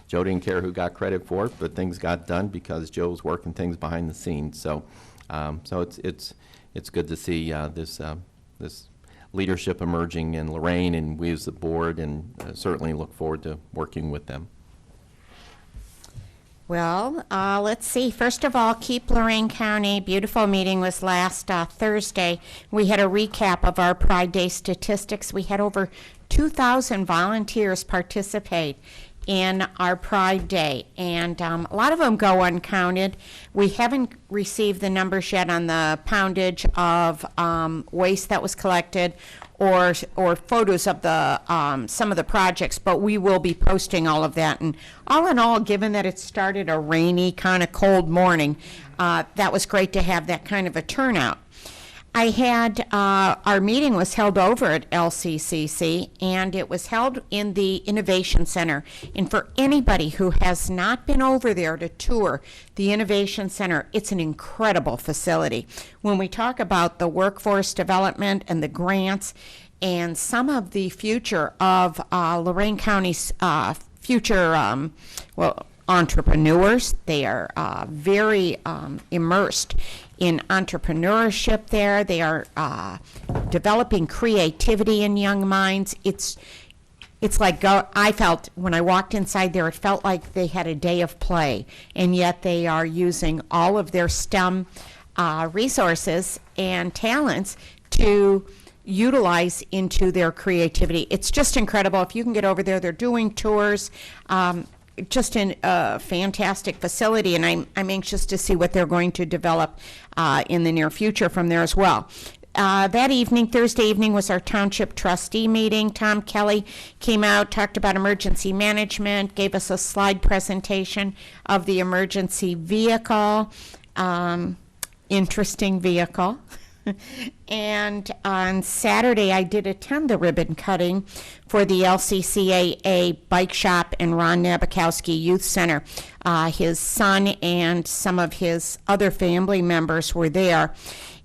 Joe didn't care who got credit for it, but things got done because Joe was working things behind the scenes. So, it's good to see this leadership emerging in Lorain, and we as the board, and certainly look forward to working with them. Well, let's see. First of all, Keep Lorain County. Beautiful meeting was last Thursday. We had a recap of our Pride Day statistics. We had over 2,000 volunteers participate in our Pride Day, and a lot of them go uncounted. We haven't received the numbers yet on the poundage of waste that was collected, or photos of the some of the projects, but we will be posting all of that. And all in all, given that it started a rainy, kind of cold morning, that was great to have that kind of a turnout. I had, our meeting was held over at LCCC, and it was held in the Innovation Center. And for anybody who has not been over there to tour the Innovation Center, it's an incredible facility. When we talk about the workforce development and the grants and some of the future of Lorain County's future, entrepreneurs. They are very immersed in entrepreneurship there. They are developing creativity in young minds. It's like, I felt when I walked inside there, it felt like they had a day of play, and yet they are using all of their STEM resources and talents to utilize into their creativity. It's just incredible. If you can get over there, they're doing tours, just in a fantastic facility, and I'm anxious to see what they're going to develop in the near future from there as well. That evening, Thursday evening, was our township trustee meeting. Tom Kelly came out, talked about emergency management, gave us a slide presentation of the emergency vehicle, interesting vehicle. And on Saturday, I did attend the ribbon cutting for the LCCAA Bike Shop and Ron Nabokowski Youth Center. His son and some of his other family members were there.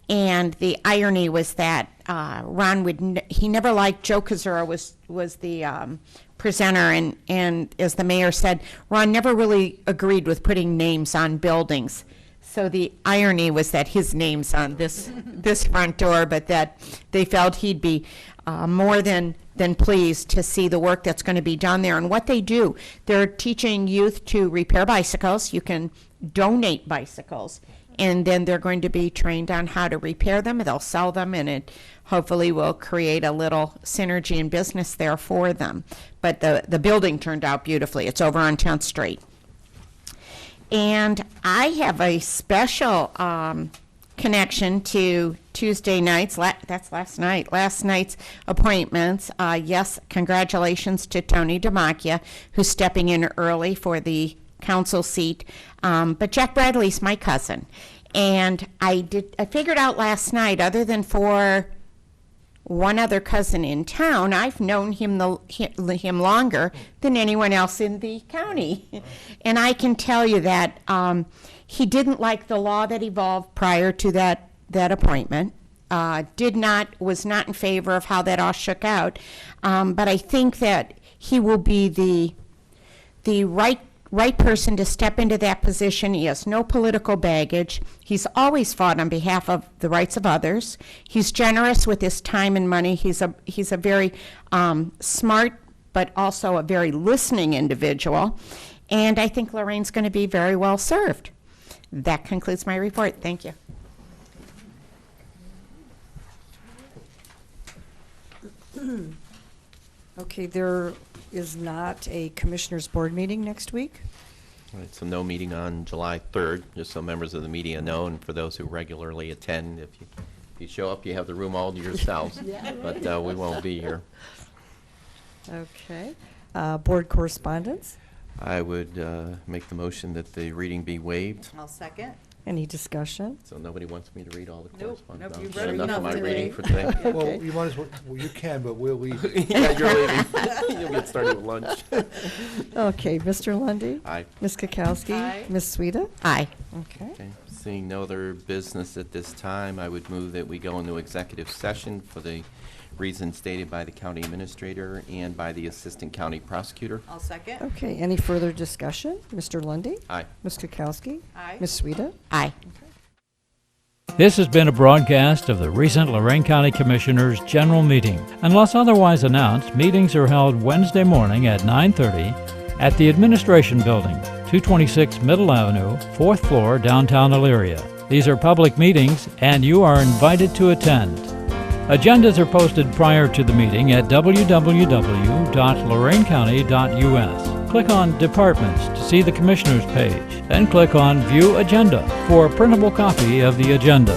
And the irony was that Ron he never liked, Joe Kozura was the presenter, and as the mayor said, Ron never really agreed with putting names on buildings. So the irony was that his name's on this front door, but that they felt he'd be more than pleased to see the work that's going to be done there. And what they do, they're teaching youth to repair bicycles. You can donate bicycles, and then they're going to be trained on how to repair them. They'll sell them, and it hopefully will create a little synergy in business there for them. But the building turned out beautifully. It's over on 10th Street. And I have a special connection to Tuesday nights. That's last night's appointments. Yes, congratulations to Tony DeMacchia, who's stepping in early for the council seat. But Jack Bradley's my cousin. And I figured out last night, other than for one other cousin in town, I've known him longer than anyone else in the county. And I can tell you that he didn't like the law that evolved prior to that appointment. Was not in favor of how that all shook out. But I think that he will be the right person to step into that position. He has no political baggage. He's always fought on behalf of the rights of others. He's generous with his time and money. He's a very smart, but also a very listening individual. And I think Lorain's going to be very well served. That concludes my report. Thank you. Okay, there is not a commissioners board meeting next week. All right, so no meeting on July 3rd, just so members of the media know, and for those who regularly attend, if you show up, you have the room all to yourselves. Yeah. But we won't be here. Okay. Board correspondence. I would make the motion that the reading be waived. I'll second. Any discussion? So nobody wants me to read all the Nope, correspondence? you've No, read enough of enough my today. reading for today. Okay. Well, you might as well, you can, but we'll leave. Yeah, you're leaving. You'll get started with lunch. Okay, Mr. Lundy. Aye. Ms. Kukowski. Aye. Ms. Sueda. Aye. Okay. Okay, seeing no other business at this time, I would move that we go into executive session for the reasons stated by the county administrator and by the assistant county prosecutor. I'll second. Okay, any further discussion? Mr. Lundy. Aye. Ms. Kukowski. Aye. Ms. Sueda. Aye. This has been a broadcast of the recent Lorain County Commissioners' General Meeting. Unless otherwise announced, meetings are held Wednesday morning at 9:30 at the Administration Building, 226 Middle Avenue, 4th floor, downtown Elyria. These are public meetings, and you are invited to attend. Agendas are posted prior to the meeting at www.loraincounty.us. Click on Departments to see the Commissioners page, then click on View Agenda for a printable copy of the agenda.